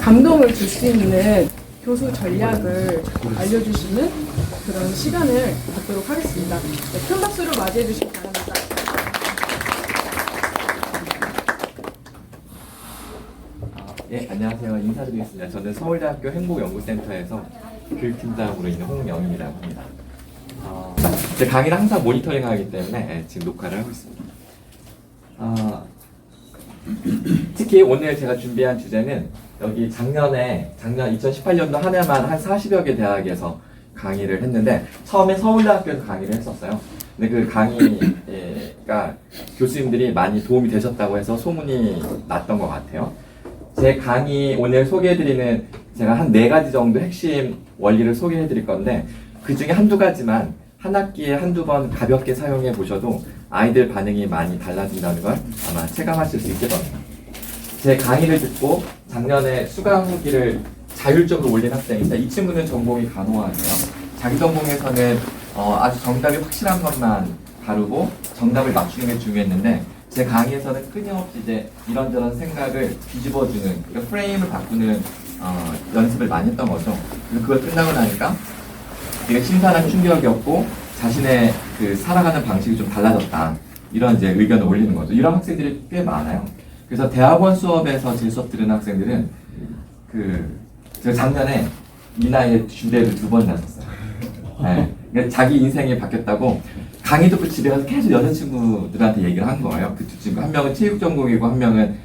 감동을 줄 수 있는 교수 전략을 알려주시는 그런 시간을 갖도록 하겠습니다. 네, 큰 박수로 맞이해 주시기 바랍니다. 예, 안녕하세요. 인사드리겠습니다. 저는 서울대학교 행복연구센터에서 교육팀장으로 있는 홍명입이라고 합니다. 제 강의를 항상 모니터링하기 때문에 지금 녹화를 하고 있습니다. 특히 오늘 제가 준비한 주제는 여기 작년 2018년도 한 해만 한 40여 개 대학에서 강의를 했는데 처음에 서울대학교에서 강의를 했었어요. 근데 그 강의가 교수님들이 많이 도움이 되셨다고 해서 소문이 났던 것 같아요. 제 강의 오늘 소개해드리는 제가 한 4가지 정도 핵심 원리를 소개해드릴 건데 그 중에 한두 가지만 한 학기에 한두 번 가볍게 사용해 보셔도 아이들 반응이 많이 달라진다는 걸 아마 체감하실 수 있을 겁니다. 제 강의를 듣고 작년에 수강 후기를 자율적으로 올린 학생인데 이 친구는 전공이 간호학이에요. 자기 전공에서는 아주 정답이 확실한 것만 다루고 정답을 맞추는 게 중요했는데 제 강의에서는 끊임없이 이제 이런저런 생각을 뒤집어주는 그러니까 프레임을 바꾸는 연습을 많이 했던 거죠. 그래서 그걸 끝나고 나니까 되게 신선한 충격이었고 자신의 그 살아가는 방식이 좀 달라졌다 이런 이제 의견을 올리는 거죠. 이런 학생들이 꽤 많아요. 그래서 대학원 수업에서 제 수업 들은 학생들은 제가 작년에 이 나이에 주례를 2번 나섰어요. 네. 그러니까 자기 인생이 바뀌었다고 강의 듣고 집에 가서 계속 여자친구들한테 얘기를 한 거예요. 그 두 친구 한 명은 체육 전공이고 한 명은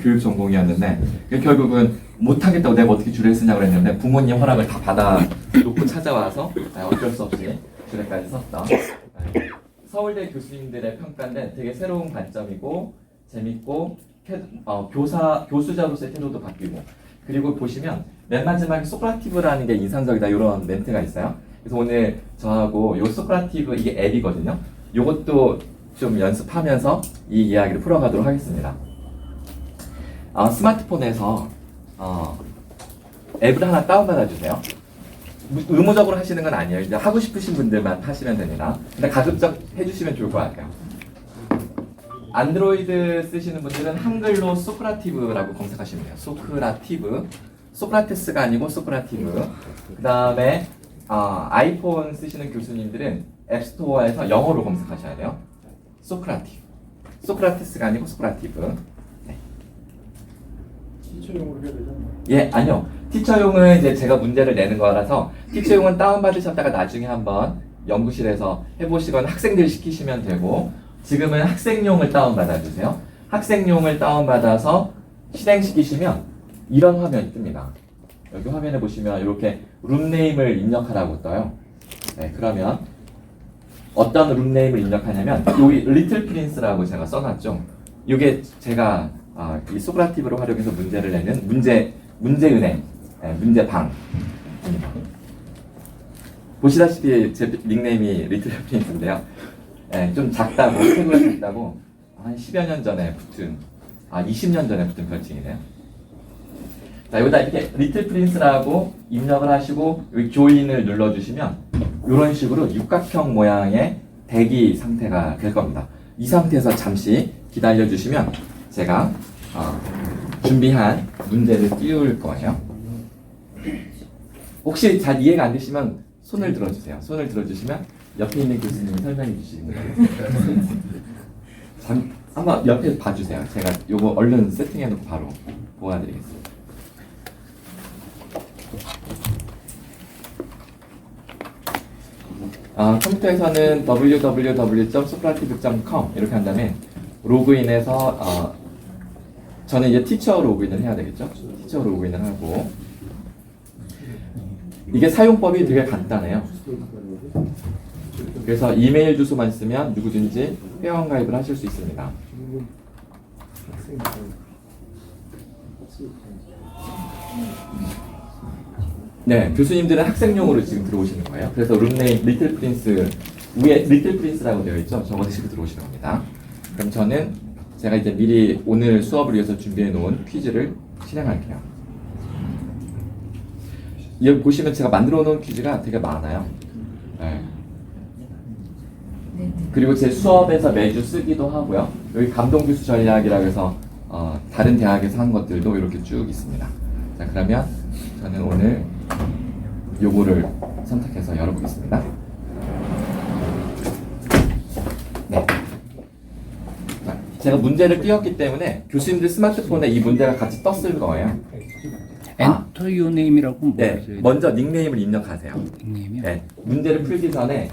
교육 전공이었는데 결국은 못하겠다고 내가 어떻게 주례를 쓰냐고 그랬는데 부모님 허락을 다 받아 놓고 찾아와서 어쩔 수 없이 주례까지 썼던 서울대 교수님들의 평가인데 되게 새로운 관점이고 재밌고 교수자로서의 태도도 바뀌고 그리고 보시면 맨 마지막에 소크라티브라는 게 인상적이다 이런 멘트가 있어요. 그래서 오늘 저하고 요 소크라티브 이게 앱이거든요. 요것도 좀 연습하면서 이 이야기를 풀어가도록 하겠습니다. 스마트폰에서 앱을 하나 다운받아 주세요. 의무적으로 하시는 건 아니에요. 이제 하고 싶으신 분들만 하시면 됩니다. 근데 가급적 해주시면 좋을 것 같아요. 안드로이드 쓰시는 분들은 한글로 소크라티브라고 검색하시면 돼요. 소크라티브. 소크라테스가 아니고 소크라티브. 그 다음에 아이폰 쓰시는 교수님들은 앱스토어에서 영어로 검색하셔야 돼요. 소크라티브. 소크라테스가 아니고 소크라티브. 네. 티처용으로 해야 되잖아요. 예, 아니요. 티처용은 이제 제가 문제를 내는 거라서 티처용은 다운받으셨다가 나중에 한번 연구실에서 해보시거나 학생들 시키시면 되고 지금은 학생용을 다운받아주세요. 학생용을 다운받아서 실행시키시면 이런 화면이 뜹니다. 여기 화면에 보시면 이렇게 룸네임을 입력하라고 떠요. 네, 그러면 어떤 룸네임을 입력하냐면 여기 리틀 프린스라고 제가 써놨죠. 이게 제가 이 소크라티브로 활용해서 문제를 내는 문제은행, 문제방. 보시다시피 제 닉네임이 리틀 프린스인데요. 좀 작다고, 태그가 작다고 한 10여 년 전에 붙은, 20년 전에 붙은 별칭이네요. 자, 여기다 이렇게 리틀 프린스라고 입력을 하시고 여기 조인을 눌러주시면 이런 식으로 육각형 모양의 대기 상태가 될 겁니다. 이 상태에서 잠시 기다려주시면 제가 준비한 문제를 띄울 거예요. 혹시 잘 이해가 안 되시면 손을 들어주세요. 손을 들어주시면 옆에 있는 교수님이 설명해 주시면 한번 옆에 봐주세요. 제가 요거 얼른 세팅해 놓고 바로 보여드리겠습니다. 컴퓨터에서는 www.socrative.com 이렇게 한 다음에 로그인해서 저는 이제 티처 로그인을 해야 되겠죠? 티처 로그인을 하고 이게 사용법이 되게 간단해요. 그래서 이메일 주소만 쓰면 누구든지 회원가입을 하실 수 있습니다. 네, 교수님들은 학생용으로 지금 들어오시는 거예요. 그래서 룸네임 리틀 프린스 위에 리틀 프린스라고 되어 있죠. 저거 드시고 들어오시는 겁니다. 그럼 저는 제가 이제 미리 오늘 수업을 위해서 준비해 놓은 퀴즈를 실행할게요. 여기 보시면 제가 만들어 놓은 퀴즈가 되게 많아요. 네. 그리고 제 수업에서 매주 쓰기도 하고요. 여기 감동교수 전략이라고 해서 다른 대학에서 한 것들도 이렇게 쭉 있습니다. 자, 그러면 저는 오늘 요거를 선택해서 열어보겠습니다. 네. 자, 제가 문제를 띄웠기 때문에 교수님들 스마트폰에 이 문제가 같이 떴을 거예요. 엔터 유어 네임이라고 네, 뭐였어요? 먼저 닉네임을 입력하세요. 닉네임이요? 네, 문제를 풀기 전에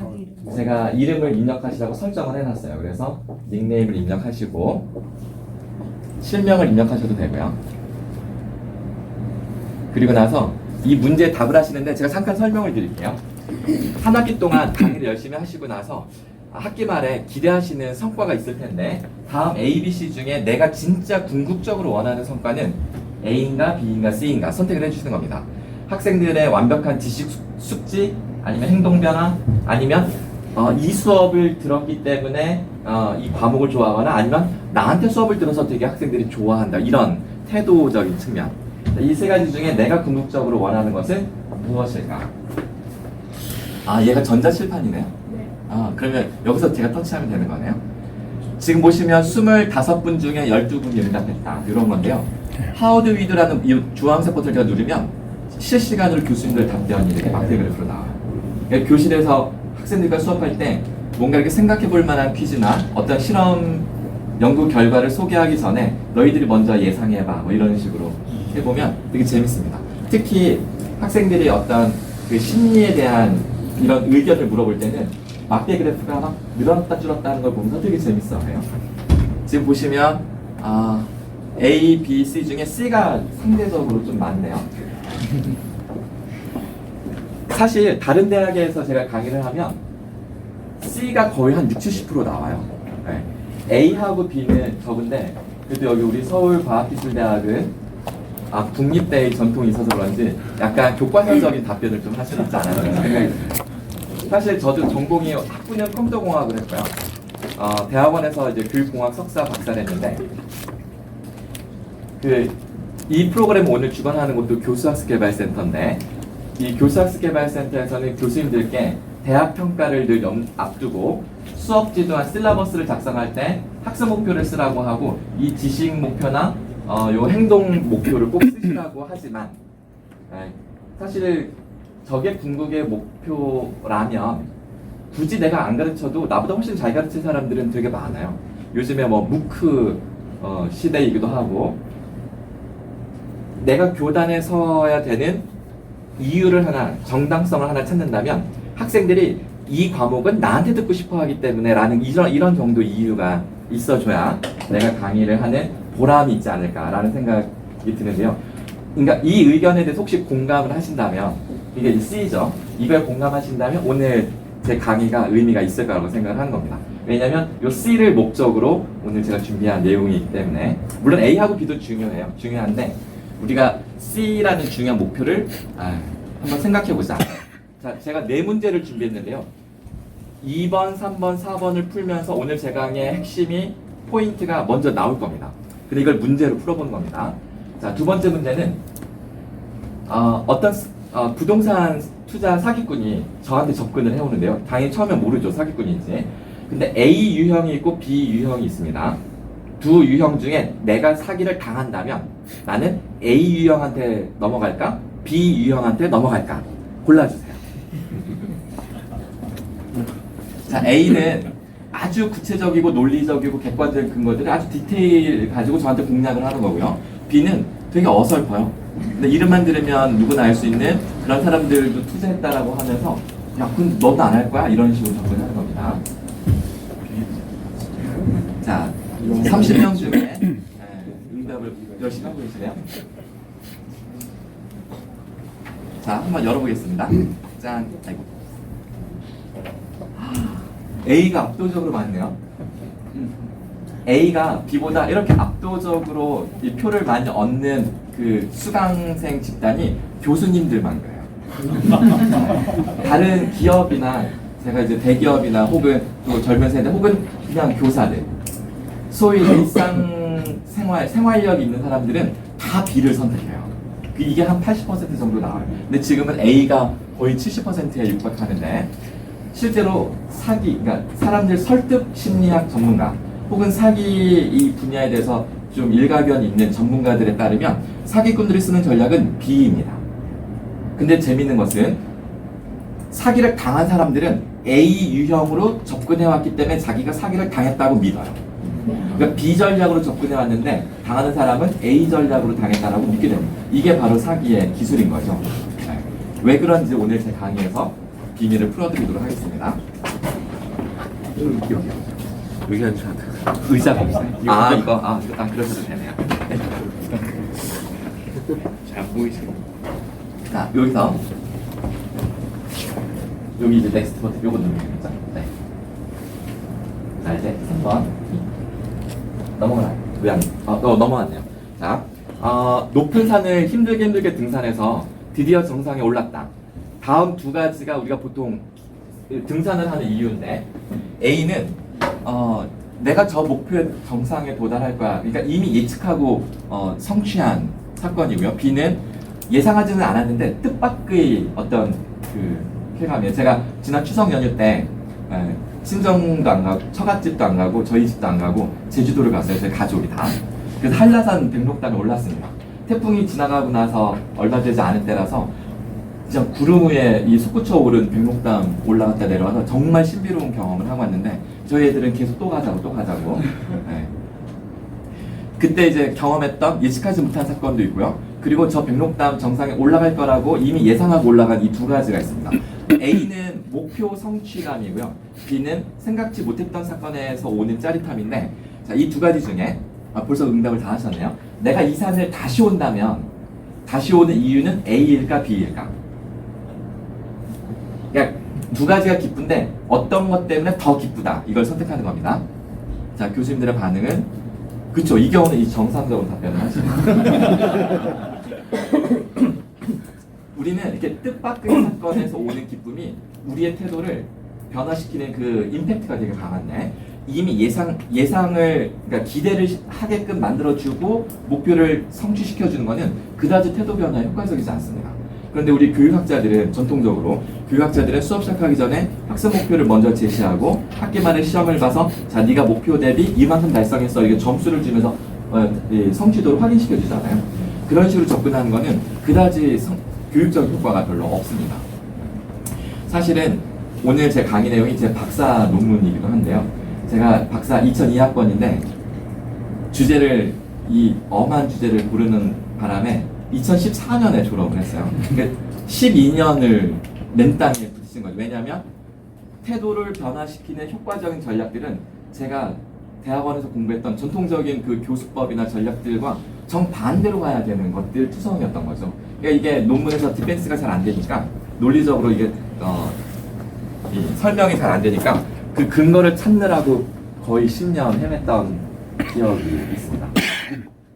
제가 이름을 입력하시라고 설정을 해놨어요. 그래서 닉네임을 입력하시고 실명을 입력하셔도 되고요. 그리고 나서 이 문제에 답을 하시는데 제가 잠깐 설명을 드릴게요. 한 학기 동안 강의를 열심히 하시고 나서 학기 말에 기대하시는 성과가 있을 텐데 다음 A, B, C 중에 내가 진짜 궁극적으로 원하는 성과는 A인가 B인가 C인가 선택을 해주시는 겁니다. 학생들의 완벽한 지식 숙지 아니면 행동 변화 아니면 이 수업을 들었기 때문에 이 과목을 좋아하거나 아니면 나한테 수업을 들어서 되게 학생들이 좋아한다 이런 태도적인 측면. 이 세 가지 중에 내가 궁극적으로 원하는 것은 무엇일까? 얘가 전자칠판이네요. 그러면 여기서 제가 터치하면 되는 거네요. 지금 보시면 25분 중에 12분이 응답했다 이런 건데요. How do we do라는 이 주황색 버튼을 제가 누르면 실시간으로 교수님들 답변이 이렇게 막대그래프로 나와요. 그러니까 교실에서 학생들과 수업할 때 뭔가 이렇게 생각해 볼 만한 퀴즈나 어떤 실험 연구 결과를 소개하기 전에 너희들이 먼저 예상해봐 뭐 이런 식으로 해보면 되게 재밌습니다. 특히 학생들이 어떤 그 심리에 대한 이런 의견을 물어볼 때는 막대 그래프가 막 늘었다 줄었다 하는 걸 보면서 되게 재밌어해요. 지금 보시면 A, B, C 중에 C가 상대적으로 좀 많네요. 사실 다른 대학에서 제가 강의를 하면 C가 거의 한 60~70% 나와요. 네. A하고 B는 적은데 그래도 여기 우리 서울과학기술대학은 국립대의 전통이 있어서 그런지 약간 교과서적인 답변을 좀 할 수 있지 않았나 생각이 듭니다. 사실 저도 전공이 학부는 컴퓨터공학을 했고요. 대학원에서 이제 교육공학 석사 박사를 했는데 이 프로그램 오늘 주관하는 곳도 교수학습개발센터인데 이 교수학습개발센터에서는 교수님들께 대학 평가를 늘 앞두고 수업 지도와 실러버스를 작성할 때 학습 목표를 쓰라고 하고 이 지식 목표나 요 행동 목표를 꼭 쓰시라고 하지만 사실 저게 궁극의 목표라면 굳이 내가 안 가르쳐도 나보다 훨씬 잘 가르칠 사람들은 되게 많아요. 요즘에 뭐 무크 시대이기도 하고 내가 교단에 서야 되는 이유를 하나, 정당성을 하나 찾는다면 학생들이 이 과목은 나한테 듣고 싶어 하기 때문에 라는 이런 정도 이유가 있어줘야 내가 강의를 하는 보람이 있지 않을까라는 생각이 드는데요. 그러니까 이 의견에 대해서 혹시 공감을 하신다면 이게 C죠. 이걸 공감하신다면 오늘 제 강의가 의미가 있을 거라고 생각을 하는 겁니다. 왜냐하면 이 C를 목적으로 오늘 제가 준비한 내용이기 때문에 물론 A하고 B도 중요해요. 중요한데 우리가 C라는 중요한 목표를 한번 생각해 보자. 자, 제가 4문제를 준비했는데요. 2번, 3번, 4번을 풀면서 오늘 제 강의의 핵심이 포인트가 먼저 나올 겁니다. 근데 이걸 문제로 풀어보는 겁니다. 자, 두 번째 문제는 어떤 부동산 투자 사기꾼이 저한테 접근을 해오는데요. 당연히 처음엔 모르죠, 사기꾼인지. 근데 A 유형이 있고 B 유형이 있습니다. 두 유형 중에 내가 사기를 당한다면 나는 A 유형한테 넘어갈까? B 유형한테 넘어갈까? 골라주세요. 자, A는 아주 구체적이고 논리적이고 객관적인 근거들을 아주 디테일 가지고 저한테 공략을 하는 거고요. B는 되게 어설퍼요. 근데 이름만 들으면 누구나 알 수 있는 그런 사람들도 투자했다라고 하면서 야, 그럼 너도 안 할 거야? 이런 식으로 접근하는 겁니다. 자, 30명 중에 응답을 열심히 하고 계시네요. 자, 한번 열어보겠습니다. 짠. 아이고. A가 압도적으로 많네요. A가 B보다 이렇게 압도적으로 이 표를 많이 얻는 그 수강생 집단이 교수님들만 그래요. 다른 기업이나 제가 이제 대기업이나 혹은 또 젊은 세대 혹은 그냥 교사들 소위 생활력 있는 사람들은 다 B를 선택해요. 이게 한 80% 정도 나와요. 근데 지금은 A가 거의 70%에 육박하는데 실제로 그러니까 사람들 설득 심리학 전문가 혹은 사기 이 분야에 대해서 좀 일가견 있는 전문가들에 따르면 사기꾼들이 쓰는 전략은 B입니다. 근데 재밌는 것은 사기를 당한 사람들은 A 유형으로 접근해왔기 때문에 자기가 사기를 당했다고 믿어요. 그러니까 B 전략으로 접근해왔는데 당하는 사람은 A 전략으로 당했다라고 믿게 됩니다. 이게 바로 사기의 기술인 거죠. 네. 왜 그런지 오늘 제 강의에서 비밀을 풀어드리도록 하겠습니다. 여기 앉아. 의자가 없어요. 그러셔도 되네요. 네. 잘 보이세요? 자, 여기서 여기 이제 넥스트 버튼 요거 누르면 되죠? 네. 자, 이제 3번 넘어가나요? 왜 안? 넘어갔네요. 자, 높은 산을 힘들게 등산해서 드디어 정상에 올랐다. 다음 두 가지가 우리가 보통 등산을 하는 이유인데, A는 내가 저 목표 정상에 도달할 거야. 그러니까 이미 예측하고 성취한 사건이고요. B는 예상하지는 않았는데 뜻밖의 어떤 그 쾌감이에요. 제가 지난 추석 연휴 때 친정도 안 가고 처갓집도 안 가고 저희 집도 안 가고 제주도를 갔어요. 저희 가족이 다. 그래서 한라산 백록담에 올랐습니다. 태풍이 지나가고 나서 얼마 되지 않은 때라서 진짜 구름 위에 이 솟구쳐 오른 백록담 올라갔다 내려와서 정말 신비로운 경험을 하고 왔는데 저희 애들은 계속 또 가자고. 네. 그때 이제 경험했던 예측하지 못한 사건도 있고요. 그리고 저 백록담 정상에 올라갈 거라고 이미 예상하고 올라간 이 두 가지가 있습니다. A는 목표 성취감이고요. B는 생각지 못했던 사건에서 오는 짜릿함인데, 자, 이 두 가지 중에 벌써 응답을 다 하셨네요. 내가 이 산을 다시 온다면 다시 오는 이유는 A일까 B일까? 그러니까 두 가지가 기쁜데 어떤 것 때문에 더 기쁘다, 이걸 선택하는 겁니다. 자, 교수님들의 반응은 그쵸, 이 경우는 이 정상적으로 답변을 하시네요. 우리는 이렇게 뜻밖의 사건에서 오는 기쁨이 우리의 태도를 변화시키는 그 임팩트가 되게 강한데, 이미 예상을, 그러니까 기대를 하게끔 만들어주고 목표를 성취시켜주는 거는 그다지 태도 변화에 효과적이지 않습니다. 그런데 우리 교육학자들은 전통적으로 수업 시작하기 전에 학습 목표를 먼저 제시하고 학기 말에 시험을 봐서 자, 네가 목표 대비 이만큼 달성했어, 이게 점수를 주면서 성취도를 확인시켜 주잖아요. 그런 식으로 접근하는 거는 그다지 교육적 효과가 별로 없습니다. 사실은 오늘 제 강의 내용이 제 박사 논문이기도 한데요. 제가 박사 2002학번인데 주제를, 이 엄한 주제를 고르는 바람에 2014년에 졸업을 했어요. 그러니까 12년을 맨땅에 부딪힌 거죠. 왜냐하면 태도를 변화시키는 효과적인 전략들은 제가 대학원에서 공부했던 전통적인 그 교수법이나 전략들과 정반대로 가야 되는 것들 투성이었던 거죠. 그러니까 이게 논문에서 디펜스가 잘 안 되니까, 논리적으로 이게 이 설명이 잘 안 되니까 그 근거를 찾느라고 거의 10년 헤맸던 기억이 있습니다.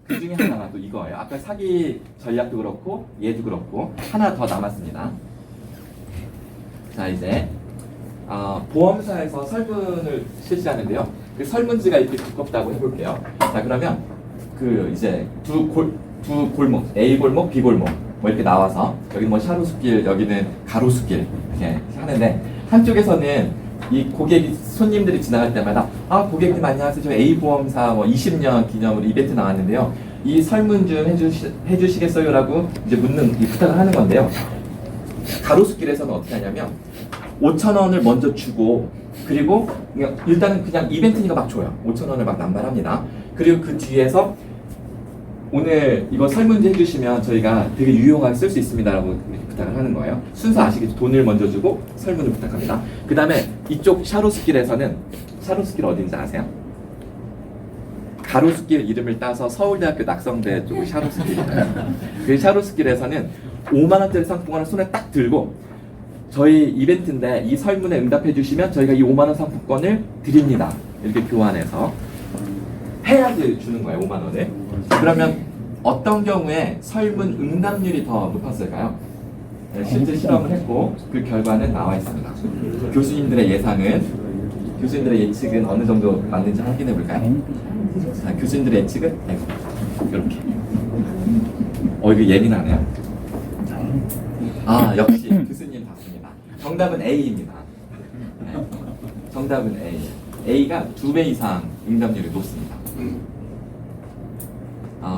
그 중에 하나가 또 이거예요. 아까 사기 전략도 그렇고 얘도 그렇고 하나 더 남았습니다. 자, 이제 보험사에서 설문을 실시하는데요. 그 설문지가 이렇게 두껍다고 해볼게요. 자, 그러면 그 이제 두 골목, A 골목, B 골목 뭐 이렇게 나와서 여기는 뭐 샤로수길, 여기는 가로수길 이렇게 하는데, 한쪽에서는 이 고객이, 손님들이 지나갈 때마다 고객님 안녕하세요, 저 A 보험사 뭐 20년 기념으로 이벤트 나왔는데요, 이 설문 좀 해주시겠어요라고 이제 이 부탁을 하는 건데요. 가로수길에서는 어떻게 하냐면 5,000원을 먼저 주고, 그리고 일단은 그냥 이벤트니까 막 줘요. 5,000원을 막 남발합니다. 그리고 그 뒤에서 오늘 이거 설문지 해주시면 저희가 되게 유용하게 쓸 수 있습니다라고 부탁을 하는 거예요. 순서 아시겠죠? 돈을 먼저 주고 설문을 부탁합니다. 그 다음에 이쪽 샤로수길에서는, 샤로수길 어딘지 아세요? 가로수길 이름을 따서 서울대학교 낙성대 쪽 샤로수길이에요. 그 샤로수길에서는 5만원짜리 상품권을 손에 딱 들고, 저희 이벤트인데 이 설문에 응답해 주시면 저희가 이 5만원 상품권을 드립니다, 이렇게 교환해서 해야지 주는 거예요, 5만원을. 그러면 어떤 경우에 설문 응답률이 더 높았을까요? 네, 실제 실험을 했고 그 결과는 나와 있습니다. 교수님들의 예측은 어느 정도 맞는지 확인해 볼까요? 자, 교수님들의 예측은 이렇게. 이거 예민하네요. 역시 교수님 답습니다. 정답은 A입니다. 네. 정답은 A. A가 2배 이상 응답률이 높습니다.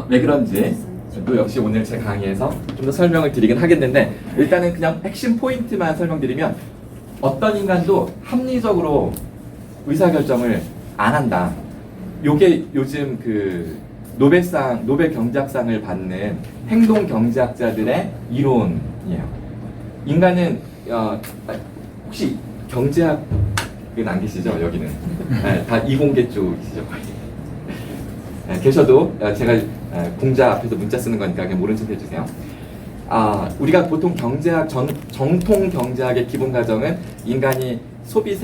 왜 그런지 또 역시 오늘 제 강의에서 좀 더 설명을 드리긴 하겠는데 일단은 그냥 핵심 포인트만 설명드리면 어떤 인간도 합리적으로 의사결정을 안 한다. 요게 요즘 그 노벨 경제학상을 받는 행동 경제학자들의 이론이에요. 인간은 혹시 경제학은 안 계시죠? 여기는 네, 다 이공계 쪽이시죠? 네, 계셔도 제가 공자 앞에서 문자 쓰는 거니까 그냥 모른 척 해주세요. 우리가 보통 경제학 정통 경제학의 기본 가정은 인간이 소비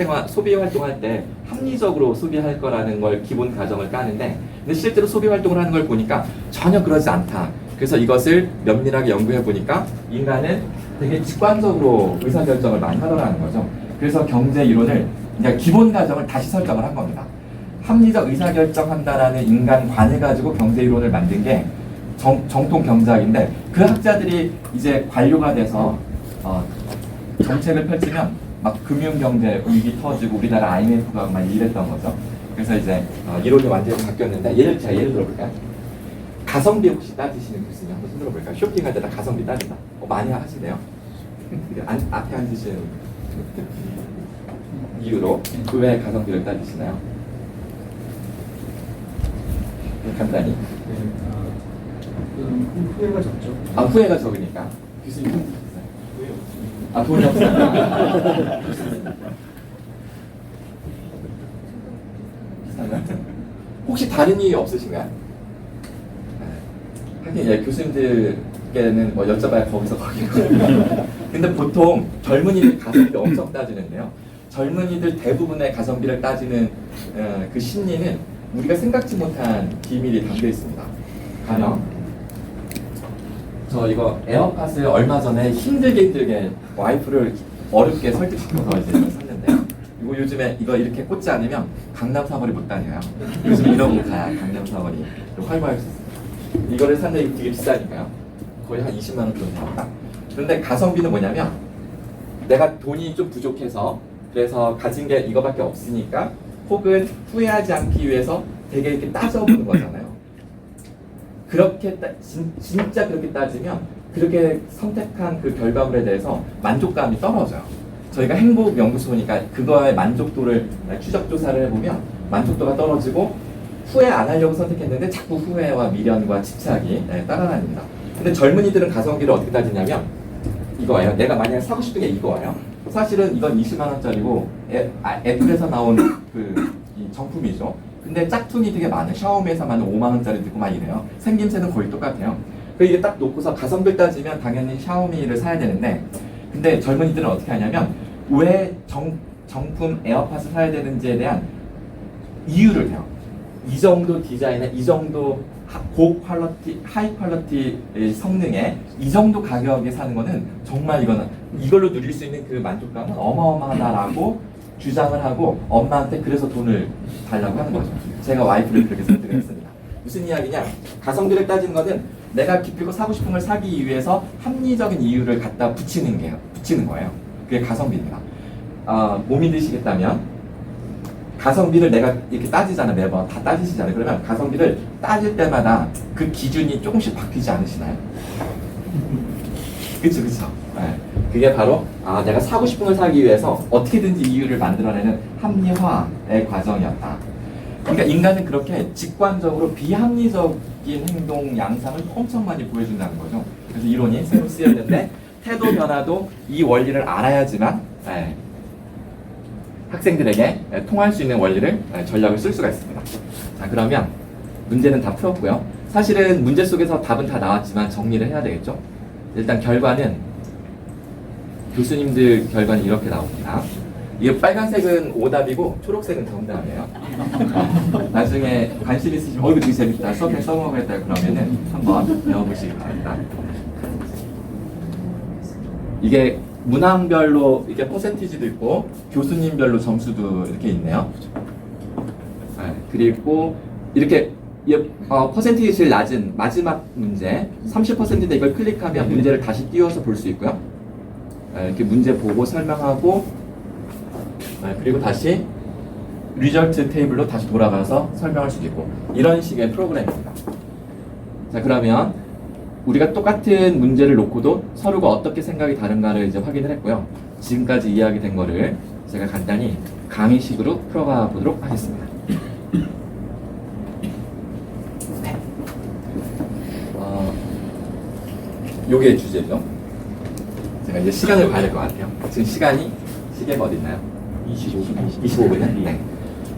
활동할 때 합리적으로 소비할 거라는 걸 기본 가정을 까는데, 근데 실제로 소비 활동을 하는 걸 보니까 전혀 그러지 않다. 그래서 이것을 면밀하게 연구해 보니까 인간은 되게 직관적으로 의사결정을 많이 하더라는 거죠. 그래서 경제 이론을 그러니까 기본 가정을 다시 설정을 한 겁니다. 합리적 의사결정한다라는 인간관을 가지고 경제 이론을 만든 게 정통 경제학인데, 그 학자들이 이제 관료가 돼서 정책을 펼치면 막 금융경제 위기 터지고 우리나라 IMF가 막 이랬던 거죠. 그래서 이제 이론이 완전히 바뀌었는데 제가 예를 들어볼까요? 가성비 혹시 따지시는 교수님 한번 손 들어볼까요? 쇼핑할 때 다 가성비 따진다. 많이 하시네요. 앞에 앉으시는 이유로 왜 가성비를 따지시나요? 간단히. 후회가 적죠. 후회가 적으니까. 교수님 후회 없어요. 돈이 없어요. 혹시 다른 이유 없으신가요? 하긴 교수님들께는 뭐 여쭤봐야 거기서 거기고. 근데 보통 젊은이들 가성비 엄청 따지는데요. 젊은이들 대부분의 가성비를 따지는 그 심리는 우리가 생각지 못한 비밀이 담겨 있습니다. 가령 저 이거 에어팟을 얼마 전에 힘들게 와이프를 어렵게 설득시켜서 이제 샀는데요. 이거 요즘에 이거 이렇게 꽂지 않으면 강남 사거리 못 다녀요. 요즘 이러고 가야 강남 사거리 활보할 수 있습니다. 이거를 샀는데 이거 되게 비싸니까요. 거의 한 20만 원 정도 나온다. 그런데 가성비는 뭐냐면 내가 돈이 좀 부족해서 그래서 가진 게 이거밖에 없으니까 혹은 후회하지 않기 위해서 되게 이렇게 따져보는 거잖아요. 그렇게 진짜 그렇게 따지면 그렇게 선택한 그 결과물에 대해서 만족감이 떨어져요. 저희가 행복연구소니까 그거의 만족도를 추적 조사를 해보면 만족도가 떨어지고 후회 안 하려고 선택했는데 자꾸 후회와 미련과 집착이 따라다닙니다. 근데 젊은이들은 가성비를 어떻게 따지냐면 이거예요. 내가 만약에 사고 싶은 게 이거예요. 사실은 이건 20만 원짜리고 애플에서 나온 이 정품이죠. 근데 짝퉁이 되게 많아요. 샤오미에서 만든 5만 원짜리도 있고 막 이래요. 생김새는 거의 똑같아요. 이게 딱 놓고서 가성비 따지면 당연히 샤오미를 사야 되는데, 근데 젊은이들은 어떻게 하냐면 왜 정품 에어팟을 사야 되는지에 대한 이유를 대요. 이 정도 디자인에 이 정도 하이 퀄리티 성능에 이 정도 가격에 사는 거는 정말 이걸로 누릴 수 있는 그 만족감은 어마어마하다라고 주장을 하고 엄마한테 그래서 돈을 달라고 하는 거죠. 제가 와이프를 그렇게 설득을 했습니다. 무슨 이야기냐? 가성비를 따지는 거는 내가 기필코 사고 싶은 걸 사기 위해서 합리적인 이유를 갖다 붙이는 거예요. 그게 가성비입니다. 못 믿으시겠다면 가성비를 내가 이렇게 따지잖아. 매번 다 따지시잖아요. 그러면 가성비를 따질 때마다 그 기준이 조금씩 바뀌지 않으시나요? 그쵸. 네. 그게 바로 내가 사고 싶은 걸 사기 위해서 어떻게든지 이유를 만들어내는 합리화의 과정이었다. 그러니까 인간은 그렇게 직관적으로 비합리적인 행동 양상을 엄청 많이 보여준다는 거죠. 그래서 이론이 새로 쓰였는데 태도 변화도 이 원리를 알아야지만 학생들에게 통할 수 있는 원리를 전략을 쓸 수가 있습니다. 자, 그러면 문제는 다 풀었고요. 사실은 문제 속에서 답은 다 나왔지만 정리를 해야 되겠죠. 일단 결과는 교수님들 결과는 이렇게 나옵니다. 이게 빨간색은 오답이고 초록색은 정답이에요. 나중에 관심 있으시면 이거 되게 재밌다. 수업에 써먹어야겠다 그러면은 한번 배워보시기 바랍니다. 이게 문항별로 이렇게 퍼센티지도 있고 교수님별로 점수도 이렇게 있네요. 그리고 이렇게 퍼센티지 제일 낮은 마지막 문제 30%인데 이걸 클릭하면 문제를 다시 띄워서 볼 수 있고요. 이렇게 문제 보고 설명하고 그리고 다시 리절트 테이블로 다시 돌아가서 설명할 수도 있고 이런 식의 프로그램입니다. 자, 그러면 우리가 똑같은 문제를 놓고도 서로가 어떻게 생각이 다른가를 이제 확인을 했고요. 지금까지 이야기된 거를 제가 간단히 강의식으로 풀어가 보도록 하겠습니다. 네. 요게 주제죠. 제가 이제 시간을 봐야 될 것 같아요. 지금 시계가 어디 있나요? 25분이요? 네.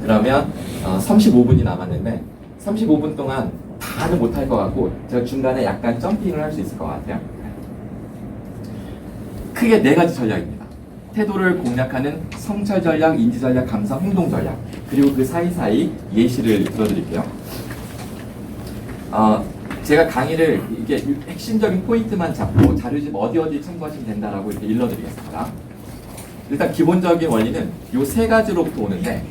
그러면 35분이 남았는데 35분 동안 다는 못할 것 같고 제가 중간에 약간 점핑을 할 수 있을 것 같아요. 크게 4가지 전략입니다. 태도를 공략하는 성찰 전략, 인지 전략, 감성, 행동 전략, 그리고 그 사이사이 예시를 들어드릴게요. 제가 강의를 이게 핵심적인 포인트만 잡고 자료집 어디 참고하시면 된다라고 이렇게 일러드리겠습니다. 일단 기본적인 원리는 이 3가지로부터 오는데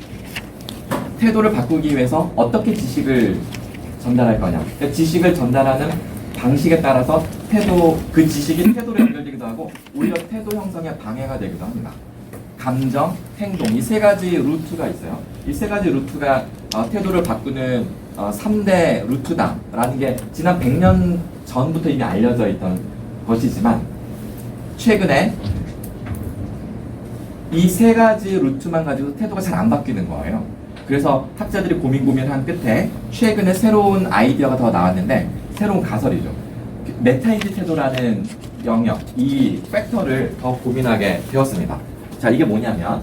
태도를 바꾸기 위해서 어떻게 지식을 전달할 거냐. 그러니까 지식을 전달하는 방식에 따라서 그 지식이 태도로 연결되기도 하고 오히려 태도 형성에 방해가 되기도 합니다. 감정, 행동 이 3가지 루트가 있어요. 이 3가지 루트가 태도를 바꾸는 3대 루트다라는 게 지난 100년 전부터 이미 알려져 있던 것이지만 최근에 이 3가지 루트만 가지고 태도가 잘 안 바뀌는 거예요. 그래서 학자들이 고민한 끝에 최근에 새로운 아이디어가 더 나왔는데 새로운 가설이죠. 메타인지 태도라는 영역, 이 팩터를 더 고민하게 되었습니다. 자, 이게 뭐냐면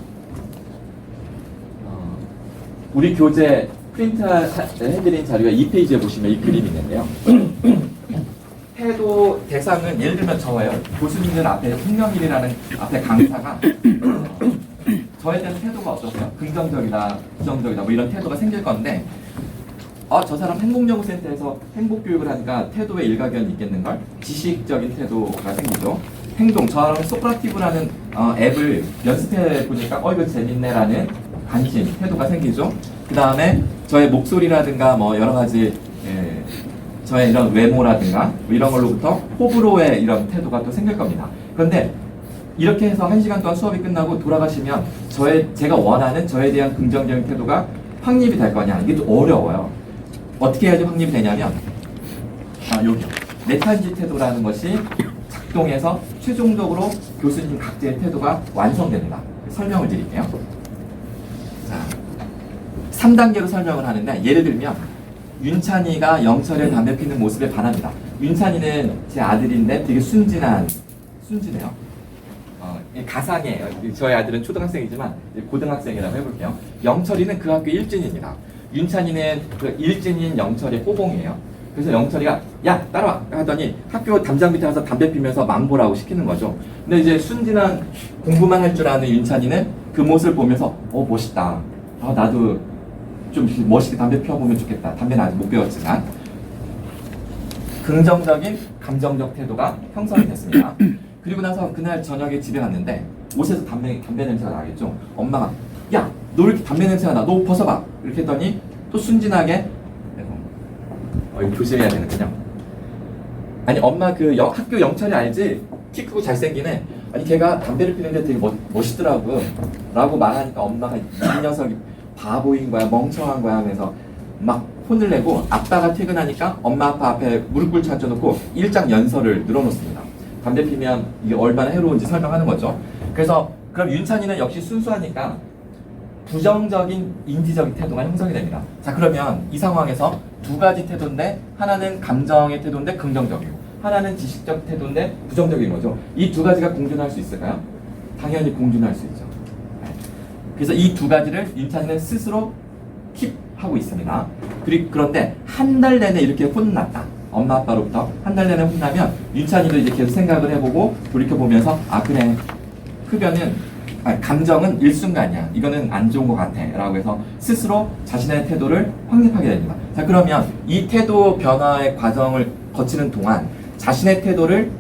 우리 교재 프린트 해드린 자료가 2페이지에 보시면 이 그림이 있는데요. 태도 대상은 예를 들면 저예요. 교수님들 앞에 홍명일이라는 앞에 강사가 저에 대한 태도가 어떠세요? 긍정적이다, 부정적이다 뭐 이런 태도가 생길 건데 저 사람 행복연구센터에서 행복교육을 하니까 태도에 일가견이 있겠는걸? 지식적인 태도가 생기죠. 행동, 저랑 소크라티브라는 앱을 연습해 보니까 이거 재밌네라는 관심, 태도가 생기죠. 그 다음에 저의 목소리라든가 뭐 여러 가지 저의 이런 외모라든가 뭐 이런 걸로부터 호불호의 이런 태도가 또 생길 겁니다. 그런데 이렇게 해서 1시간 동안 수업이 끝나고 돌아가시면 제가 원하는 저에 대한 긍정적인 태도가 확립이 될 거냐, 이게 좀 어려워요. 어떻게 해야지 확립이 되냐면 여기요. 메타인지 태도라는 것이 작동해서 최종적으로 교수님 각자의 태도가 완성됩니다. 설명을 드릴게요. 자, 3단계로 설명을 하는데 예를 들면 윤찬이가 영철의 담배 피는 모습에 반합니다. 윤찬이는 제 아들인데 되게 순진해요. 가상이에요. 저희 아들은 초등학생이지만 고등학생이라고 해볼게요. 영철이는 그 학교 일진입니다. 윤찬이는 그 일진인 영철의 호봉이에요. 그래서 영철이가 야 따라와 하더니 학교 담장 밑에 가서 담배 피면서 망보라고 시키는 거죠. 근데 이제 순진한 공부만 할 줄 아는 윤찬이는 그 모습을 보면서 멋있다. 나도 좀 멋있게 담배 피워보면 좋겠다. 담배는 아직 못 배웠지만 긍정적인 감정적 태도가 형성이 됐습니다. 그리고 나서 그날 저녁에 집에 갔는데 옷에서 담배 냄새가 나겠죠. 엄마가 야 너 이렇게 담배 냄새가 나. 너 옷 벗어봐. 이렇게 했더니 또 순진하게 이거 조심해야 되는군요. 아니 엄마 그 학교 영철이 알지? 키 크고 잘생긴 애. 아니 걔가 담배를 피는데 되게 멋있더라고 라고 말하니까 엄마가 이 녀석이 바보인 거야 멍청한 거야 하면서 막 혼을 내고 아빠가 퇴근하니까 엄마 아빠 앞에 무릎 꿇쳐 앉혀놓고 일장 연설을 늘어놓습니다. 담배 피면 이게 얼마나 해로운지 설명하는 거죠. 그래서 그럼 윤찬이는 역시 순수하니까 부정적인 인지적인 태도가 형성이 됩니다. 자 그러면 이 상황에서 2가지 태도인데 하나는 감정의 태도인데 긍정적이고 하나는 지식적 태도인데 부정적인 거죠. 이 2가지가 공존할 수 있을까요? 당연히 공존할 수 있죠. 그래서 이 2가지를 윤찬이는 스스로 킵하고 있습니다. 그런데 한 달 내내 이렇게 혼났다. 엄마 아빠로부터 한 달 내내 혼나면 윤찬이도 이제 계속 생각을 해보고 돌이켜보면서 그래 흡연은 감정은 일순간이야. 이거는 안 좋은 것 같아. 라고 해서 스스로 자신의 태도를 확립하게 됩니다. 자, 그러면 이 태도 변화의 과정을 거치는 동안 자신의 태도를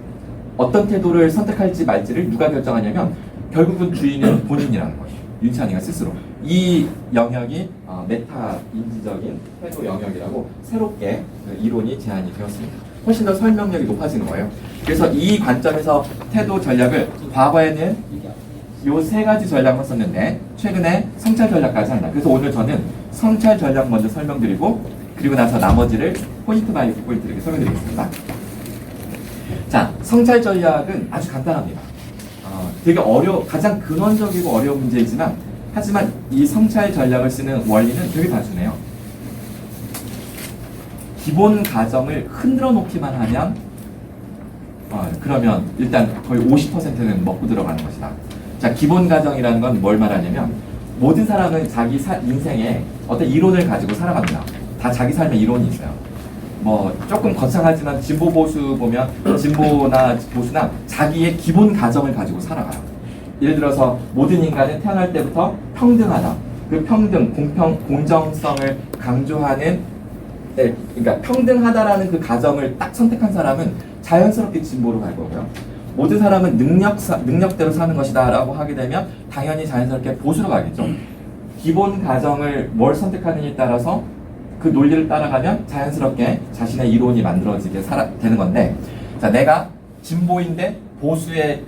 어떤 태도를 선택할지 말지를 누가 결정하냐면 결국은 주인은 본인이라는 거예요. 윤찬이가 스스로. 이 영역이 메타 인지적인 태도 영역이라고 새롭게 이론이 제안이 되었습니다. 훨씬 더 설명력이 높아지는 거예요. 그래서 이 관점에서 태도 전략을 과거에는 요 3가지 전략만 썼는데 최근에 성찰 전략까지 합니다. 그래서 오늘 저는 성찰 전략 먼저 설명드리고 그리고 나서 나머지를 포인트 바이 포인트 이렇게 설명드리겠습니다. 자, 성찰 전략은 아주 간단합니다. 되게 가장 근원적이고 어려운 문제이지만, 하지만 이 성찰 전략을 쓰는 원리는 되게 단순해요. 기본 가정을 흔들어 놓기만 하면, 그러면 일단 거의 50%는 먹고 들어가는 것이다. 자, 기본 가정이라는 건 뭘 말하냐면, 모든 사람은 자기 인생에 어떤 이론을 가지고 살아갑니다. 다 자기 삶에 이론이 있어요. 뭐 조금 거창하지만 진보 보수 보면 진보나 보수나 자기의 기본 가정을 가지고 살아가요. 예를 들어서 모든 인간은 태어날 때부터 평등하다. 그 평등, 공평, 공정성을 강조하는, 그러니까 평등하다라는 그 가정을 딱 선택한 사람은 자연스럽게 진보로 갈 거고요. 모든 사람은 능력대로 사는 것이다라고 하게 되면 당연히 자연스럽게 보수로 가겠죠. 기본 가정을 뭘 선택하느냐에 따라서 그 논리를 따라가면 자연스럽게 자신의 이론이 만들어지게 되는 건데, 자, 내가 진보인데 보수의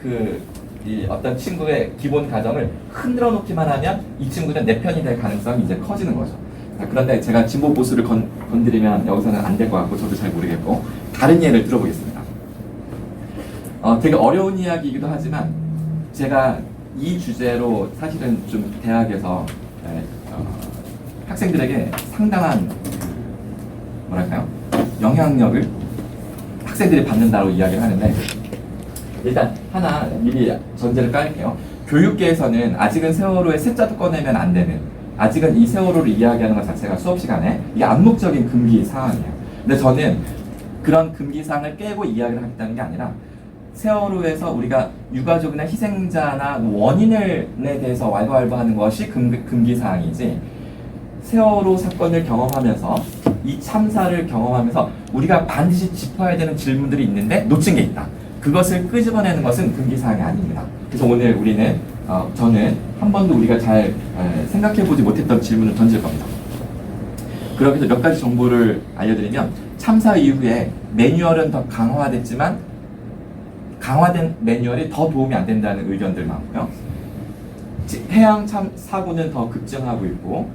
이 어떤 친구의 기본 가정을 흔들어 놓기만 하면 이 친구는 내 편이 될 가능성이 이제 커지는 거죠. 자, 그런데 제가 진보 보수를 건드리면 여기서는 안 될 것 같고 저도 잘 모르겠고, 다른 예를 들어보겠습니다. 되게 어려운 이야기이기도 하지만 제가 이 주제로 사실은 좀 대학에서 학생들에게 상당한 뭐랄까요? 영향력을 학생들이 받는다고 이야기를 하는데, 일단 하나 미리 전제를 깔게요. 교육계에서는 아직은 세월호의 세자도 꺼내면 안 되는, 아직은 이 세월호를 이야기하는 것 자체가 수업 시간에 이게 암묵적인 금기 사항이에요. 근데 저는 그런 금기 사항을 깨고 이야기를 하겠다는 게 아니라, 세월호에서 우리가 유가족이나 희생자나 원인에 대해서 왈가왈부하는 것이 금기 사항이지, 세월호 사건을 경험하면서 이 참사를 경험하면서 우리가 반드시 짚어야 되는 질문들이 있는데 놓친 게 있다. 그것을 끄집어내는 것은 금기 사항이 아닙니다. 그래서 오늘 우리는 저는 한 번도 우리가 잘 생각해보지 못했던 질문을 던질 겁니다. 그렇게 해서 몇 가지 정보를 알려드리면, 참사 이후에 매뉴얼은 더 강화됐지만 강화된 매뉴얼이 더 도움이 안 된다는 의견들 많고요. 해양 사고는 더 급증하고 있고,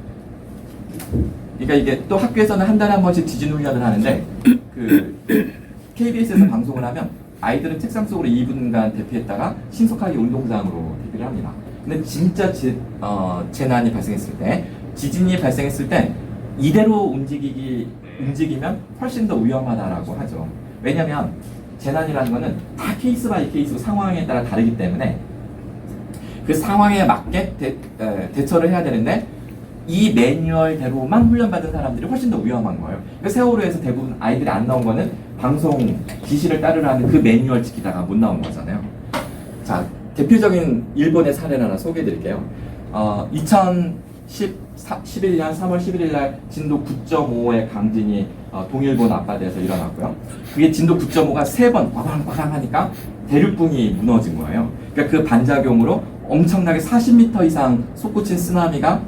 그러니까 이게 또 학교에서는 한 달에 한 번씩 지진 훈련을 하는데, KBS에서 방송을 하면 아이들은 책상 속으로 2분간 대피했다가 신속하게 운동장으로 대피를 합니다. 근데 진짜 재난이 발생했을 때, 지진이 발생했을 때 이대로 움직이면 훨씬 더 위험하다라고 하죠. 왜냐면 재난이라는 거는 다 케이스 바이 케이스 상황에 따라 다르기 때문에 그 상황에 맞게 대처를 해야 되는데, 이 매뉴얼대로만 훈련받은 사람들이 훨씬 더 위험한 거예요. 그러니까 세월호에서 대부분 아이들이 안 나온 거는 방송 지시를 따르라는 그 매뉴얼 지키다가 못 나온 거잖아요. 자, 대표적인 일본의 사례를 하나 소개해 드릴게요. 2011년 3월 11일 날 진도 9.5의 강진이 동일본 앞바다에서 일어났고요. 그게 진도 9.5가 3번 과광 하니까 대륙붕이 무너진 거예요. 그러니까 그 반작용으로 엄청나게 40m 이상 솟구친 쓰나미가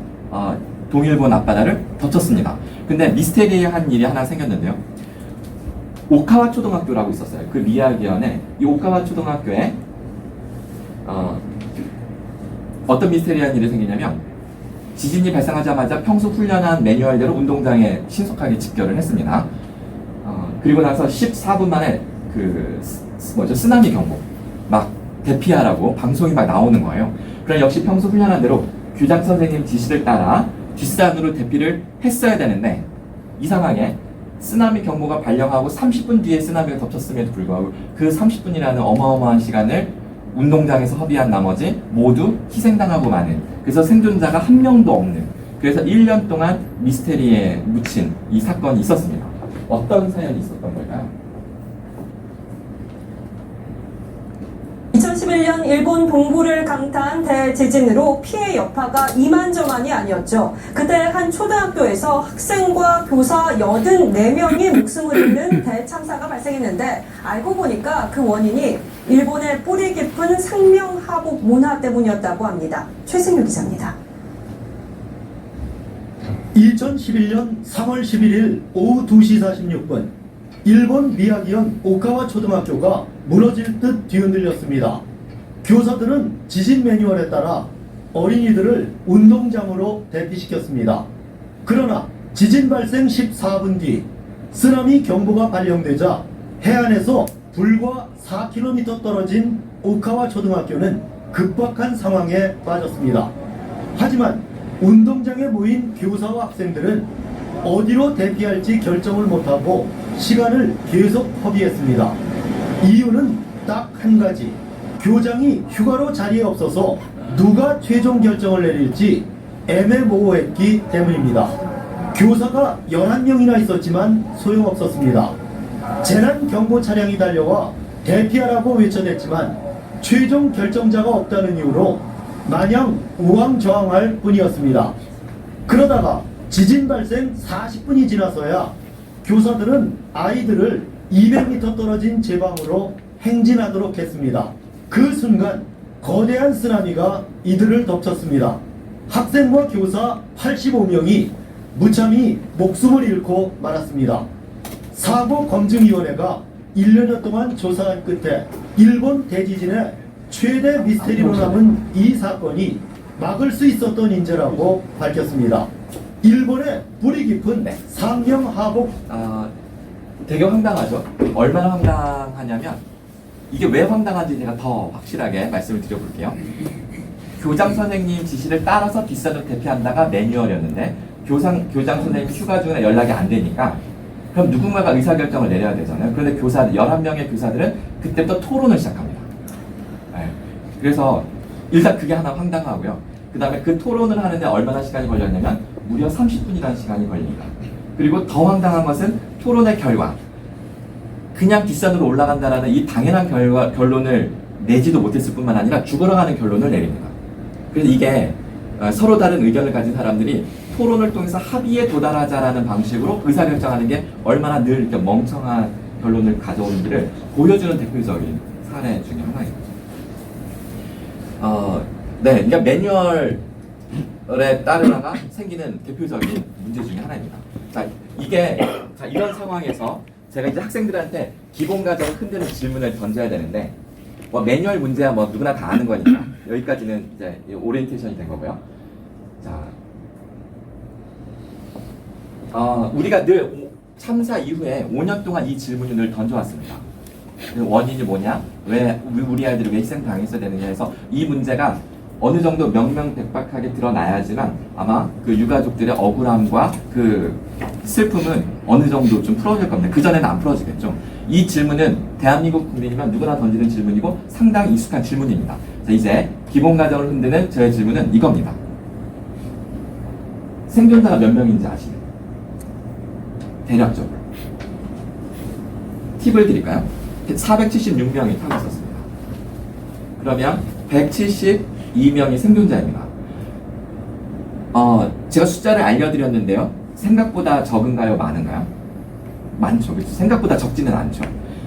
동일본 앞바다를 덮쳤습니다. 근데 미스테리한 일이 하나 생겼는데요. 오카와 초등학교라고 있었어요. 그 미야기현에 이 오카와 초등학교에 어떤 미스테리한 일이 생기냐면, 지진이 발생하자마자 평소 훈련한 매뉴얼대로 운동장에 신속하게 집결을 했습니다. 그리고 나서 14분 만에 쓰나미 경보 막 대피하라고 방송이 막 나오는 거예요. 그럼 역시 평소 훈련한 대로 교장 선생님 지시를 따라 뒷산으로 대피를 했어야 되는데, 이상하게 쓰나미 경보가 발령하고 30분 뒤에 쓰나미가 덮쳤음에도 불구하고 그 30분이라는 어마어마한 시간을 운동장에서 허비한 나머지 모두 희생당하고 마는, 그래서 생존자가 한 명도 없는, 그래서 1년 동안 미스테리에 묻힌 이 사건이 있었습니다. 어떤 사연이 있었던 걸까요? 2011년 일본 동부를 강타한 대지진으로 피해 여파가 이만저만이 아니었죠. 그때 한 초등학교에서 학생과 교사 84명이 목숨을 잃는 대참사가 발생했는데, 알고 보니까 그 원인이 일본의 뿌리 깊은 생명하복 문화 때문이었다고 합니다. 최승유 기자입니다. 2011년 3월 11일 오후 2시 46분, 일본 미야기현 오카와 초등학교가 무너질 듯 뒤흔들렸습니다. 교사들은 지진 매뉴얼에 따라 어린이들을 운동장으로 대피시켰습니다. 그러나 지진 발생 14분 뒤 쓰나미 경보가 발령되자 해안에서 불과 4km 떨어진 오카와 초등학교는 급박한 상황에 빠졌습니다. 하지만 운동장에 모인 교사와 학생들은 어디로 대피할지 결정을 못하고 시간을 계속 허비했습니다. 이유는 딱 한 가지. 교장이 휴가로 자리에 없어서 누가 최종 결정을 내릴지 애매모호했기 때문입니다. 교사가 11명이나 있었지만 소용없었습니다. 재난경보 차량이 달려와 대피하라고 외쳐댔지만 최종 결정자가 없다는 이유로 마냥 우왕좌왕할 뿐이었습니다. 그러다가 지진 발생 40분이 지나서야 교사들은 아이들을 200m 떨어진 제 방으로 행진하도록 했습니다. 그 순간 거대한 쓰나미가 이들을 덮쳤습니다. 학생과 교사 85명이 무참히 목숨을 잃고 말았습니다. 사고검증위원회가 1년여 동안 조사한 끝에 일본 대지진의 최대 미스테리로 남은 이 사건이 막을 수 있었던 인재라고 밝혔습니다. 일본의 뿌리 깊은 상명하복. 되게 황당하죠. 얼마나 황당하냐면 이게 왜 황당한지 제가 더 확실하게 말씀을 드려볼게요. 교장 선생님 지시를 따라서 뒷산으로 대피한다가 매뉴얼이었는데 교장 선생님 휴가 중에 연락이 안 되니까 그럼 누군가가 의사결정을 내려야 되잖아요. 그런데 11명의 교사들은 그때부터 토론을 시작합니다. 네. 그래서 일단 그게 하나 황당하고요. 그 다음에 그 토론을 하는데 얼마나 시간이 걸렸냐면 무려 30분이라는 시간이 걸립니다. 그리고 더 황당한 것은 토론의 결과, 그냥 뒷산으로 올라간다라는 이 당연한 결론을 내지도 못했을 뿐만 아니라 죽어가는 결론을 내립니다. 그래서 이게 서로 다른 의견을 가진 사람들이 토론을 통해서 합의에 도달하자라는 방식으로 의사결정하는 게 얼마나 늘 이렇게 멍청한 결론을 가져오는지를 보여주는 대표적인 사례 중에 하나입니다. 네, 그러니까 매뉴얼에 따르다가 생기는 대표적인 문제 중에 하나입니다. 자, 이런 상황에서 제가 이제 학생들한테 기본 가정을 흔드는 질문을 던져야 되는데, 뭐 매뉴얼 문제야 뭐 누구나 다 아는 거니까 여기까지는 이제 오리엔테이션이 된 거고요. 자, 우리가 늘 참사 이후에 5년 동안 이 질문을 늘 던져왔습니다. 그 원인이 뭐냐? 왜 우리 아이들이 왜 희생당했어야 되느냐 해서 이 문제가 어느 정도 명명백박하게 드러나야지만 아마 그 유가족들의 억울함과 그 슬픔은 어느 정도 좀 풀어질 겁니다. 그전에는 안 풀어지겠죠. 이 질문은 대한민국 국민이면 누구나 던지는 질문이고 상당히 익숙한 질문입니다. 자, 이제 기본 가정을 흔드는 저의 질문은 이겁니다. 생존자가 몇 명인지 아시나요? 대략적으로. 팁을 드릴까요? 476명이 타고 있었습니다. 그러면 172명이 생존자입니다. 제가 숫자를 알려드렸는데요. 생각보다 적은가요? 많은가요? 많죠. 그렇죠? 생각보다 적지는 않죠.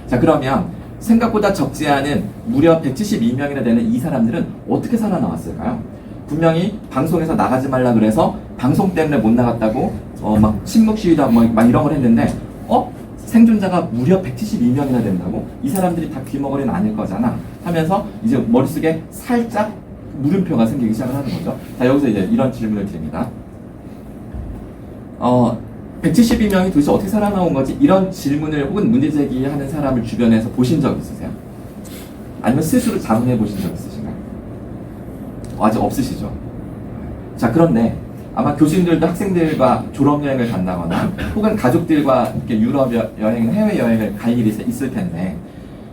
자, 그러면 생각보다 적지 않은 무려 172명이나 되는 이 사람들은 어떻게 살아나왔을까요? 분명히 방송에서 나가지 말라 그래서 방송 때문에 못 나갔다고 막 침묵 시위다 막 이런 걸 했는데 생존자가 무려 172명이나 된다고? 이 사람들이 다 귀머거리는 아닐 거잖아 하면서 이제 머릿속에 살짝 물음표가 생기기 시작을 하는 거죠. 자, 여기서 이제 이런 질문을 드립니다. 172명이 도대체 어떻게 살아나온 거지? 이런 질문을 혹은 문제 제기하는 사람을 주변에서 보신 적 있으세요? 아니면 스스로 자문해 보신 적 있으신가요? 아직 없으시죠? 자, 그런데 아마 교수님들도 학생들과 졸업여행을 간다거나 혹은 가족들과 이렇게 유럽 여행, 해외여행을 갈 일이 있을 텐데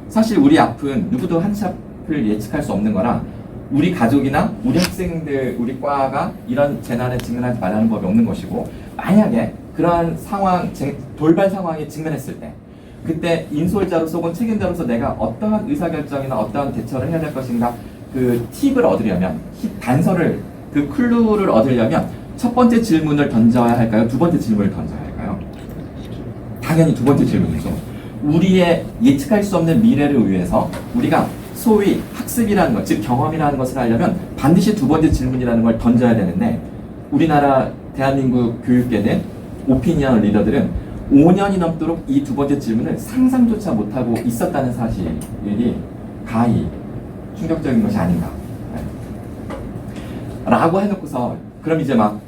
사실 우리 앞은 누구도 한치 앞을 예측할 수 없는 거라 우리 가족이나 우리 학생들, 우리 과가 이런 재난에 직면하지 말라는 법이 없는 것이고 만약에 그러한 상황, 돌발 상황에 직면했을 때 그때 인솔자로서 혹은 책임자로서 내가 어떠한 의사결정이나 어떠한 대처를 해야 될 것인가 그 팁을 얻으려면 단서를 그 클루를 얻으려면 첫 번째 질문을 던져야 할까요? 두 번째 질문을 던져야 할까요? 당연히 두 번째 질문이죠. 우리의 예측할 수 없는 미래를 위해서 우리가 소위 학습이라는 것, 즉 경험이라는 것을 하려면 반드시 두 번째 질문이라는 걸 던져야 되는데 우리나라 대한민국 교육계는 오피니언 리더들은 5년이 넘도록 이 두 번째 질문을 상상조차 못하고 있었다는 사실이 가히 충격적인 것이 아닌가 라고 해놓고서 그럼 이제 막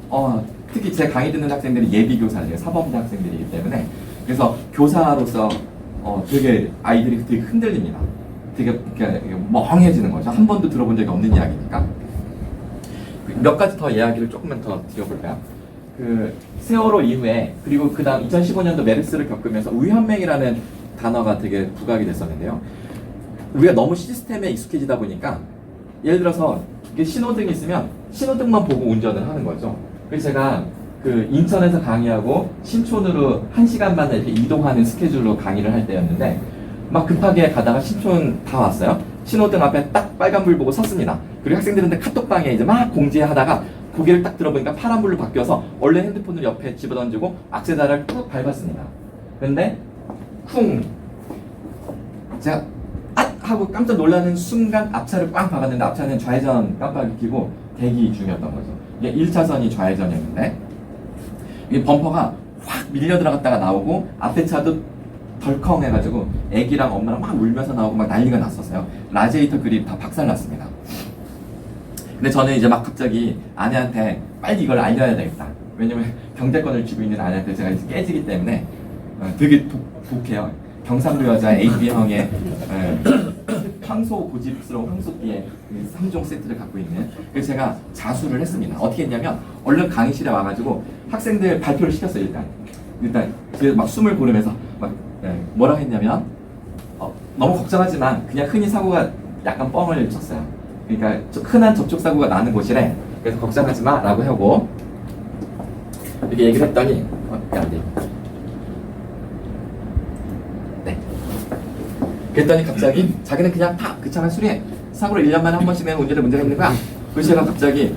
특히 제 강의 듣는 학생들이 예비교사들, 사범대 학생들이기 때문에 그래서 교사로서 되게 아이들이 되게 흔들립니다. 되게 멍해지는 거죠. 한 번도 들어본 적이 없는 이야기니까. 몇 가지 더 이야기를 조금만 더 드려볼까요? 그 세월호 이후에 그리고 그 다음 2015년도 메르스를 겪으면서 위험행이라는 단어가 되게 부각이 됐었는데요. 우리가 너무 시스템에 익숙해지다 보니까 예를 들어서 이게 신호등이 있으면 신호등만 보고 운전을 하는 거죠. 그래서 제가 그 인천에서 강의하고 신촌으로 1시간 만에 이렇게 이동하는 스케줄로 강의를 할 때였는데 막 급하게 가다가 신촌 다 왔어요. 신호등 앞에 딱 빨간불 보고 섰습니다. 그리고 학생들한테 카톡방에 이제 막 공지하다가 고개를 딱 들어보니까 파란불로 바뀌어서 얼른 핸드폰을 옆에 집어던지고 악세사를 꾹 밟았습니다. 근데 쿵 제가 앗! 하고 깜짝 놀라는 순간 앞차를 꽝 박았는데 앞차는 좌회전 깜빡이 켜고 대기 중이었던 거죠. 이게 1차선이 좌회전이었는데 이 범퍼가 확 밀려 들어갔다가 나오고 앞에 차도 덜컹 해가지고 애기랑 엄마랑 막 울면서 나오고 막 난리가 났었어요. 라디에이터 그립 다 박살났습니다. 근데 저는 이제 막 갑자기 아내한테 빨리 이걸 알려야 되겠다. 왜냐면 경제권을 쥐고 있는 아내한테 제가 이제 깨지기 때문에 되게 독해요. 경상도 여자 AB형의 황소 고집스러운 황소띠의 3종 세트를 갖고 있는. 그래서 제가 자수를 했습니다. 어떻게 했냐면 얼른 강의실에 와가지고 학생들 발표를 시켰어요. 일단 제가 막 숨을 고르면서 막 뭐라고 했냐면 너무 걱정하지만 그냥 흔히 사고가 약간 뻥을 쳤어요. 그러니까 흔한 접촉사고가 나는 곳이래. 그래서 걱정하지 마 라고 하고 이렇게 얘기를 했더니 안 돼. 네. 그랬더니 갑자기 자기는 그냥 다 그 차만 수리해. 사고를 1년 만에 한 번씩 내는 운전에 문제가 있는 거야. 그래서 제가 갑자기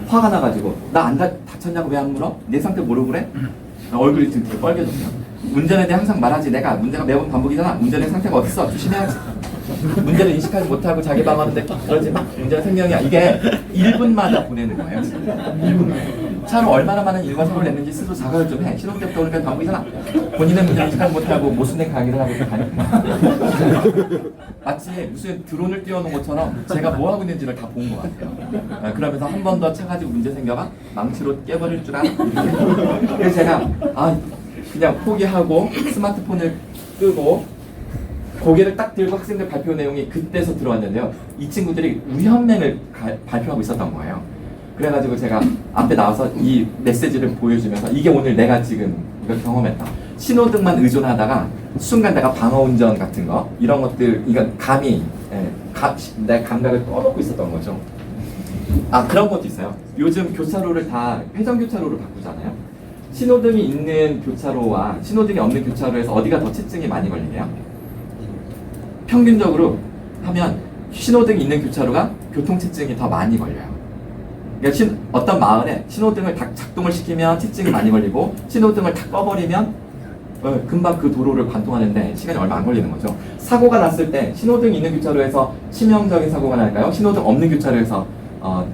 화가 나가지고 나 안 다쳤냐고 왜 안 물어? 내 상태 모르고 그래? 얼굴이 지금 되게 빨개졌어요. 운전에 대해 항상 말하지. 내가 문제가 매번 반복이잖아. 운전의 상태가 어딨어? 조심해야지. 문제를 인식하지 못하고 자기 방어하는데 그러지 마. 문제는 생명이야. 이게 1분마다 보내는 거예요. 1분. 차로 얼마나 많은 일과사고를 냈는지 스스로 자각을 좀 해. 신혼 때부터 그러니까 반복이잖아. 본인은 문제를 인식하지 못하고 모순된 강의를 하고 가니까. 마치 무슨 드론을 띄워놓은 것처럼 제가 뭐 하고 있는지를 다 본 것 같아요. 그러면서 한 번 더 차 가지고 문제 생겨봐 망치로 깨버릴 줄 알아. 이렇게. 그래서 제가 그냥 포기하고 스마트폰을 끄고 고개를 딱 들고 학생들 발표 내용이 그때서 들어왔는데요. 이 친구들이 위험행을 발표하고 있었던 거예요. 그래가지고 제가 앞에 나와서 이 메시지를 보여주면서 이게 오늘 내가 지금 이걸 경험했다. 신호등만 의존하다가 순간 내가 방어운전 같은 거 이런 것들 이건 감히 내 감각을 떠놓고 있었던 거죠. 그런 것도 있어요. 요즘 교차로를 다 회전교차로로 바꾸잖아요. 신호등이 있는 교차로와 신호등이 없는 교차로에서 어디가 더 체증이 많이 걸리냐? 평균적으로 하면 신호등이 있는 교차로가 교통체증이 더 많이 걸려요. 그러니까 어떤 마을에 신호등을 작동을 시키면 체증이 많이 걸리고 신호등을 다 꺼버리면 금방 그 도로를 관통하는데 시간이 얼마 안 걸리는 거죠. 사고가 났을 때 신호등이 있는 교차로에서 치명적인 사고가 날까요? 신호등 없는 교차로에서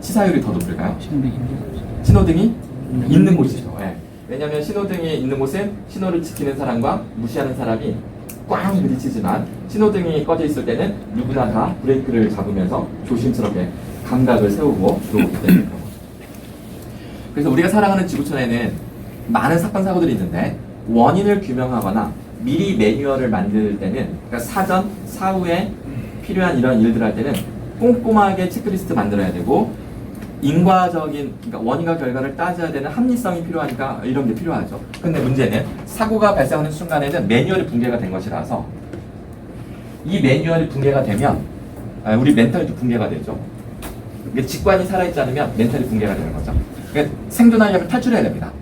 치사율이 더 높을까요? 신호등이 있는 곳이죠. 네. 왜냐하면 신호등이 있는 곳은 신호를 지키는 사람과 무시하는 사람이 꽝 부딪히지만 신호등이 꺼져 있을 때는 누구나 다 브레이크를 잡으면서 조심스럽게 감각을 세우고 들어오기 때문에. 그래서 우리가 살아가는 지구촌에는 많은 사건 사고들이 있는데 원인을 규명하거나 미리 매뉴얼을 만들 때는 그러니까 사전, 사후에 필요한 이런 일들 할 때는 꼼꼼하게 체크리스트 만들어야 되고 인과적인 그러니까 원인과 결과를 따져야 되는 합리성이 필요하니까 이런 게 필요하죠. 근데 문제는 사고가 발생하는 순간에는 매뉴얼이 붕괴가 된 것이라서 이 매뉴얼이 붕괴가 되면 우리 멘탈도 붕괴가 되죠. 직관이 살아있지 않으면 멘탈이 붕괴가 되는 거죠. 그러니까 생존하려면 탈출해야 됩니다.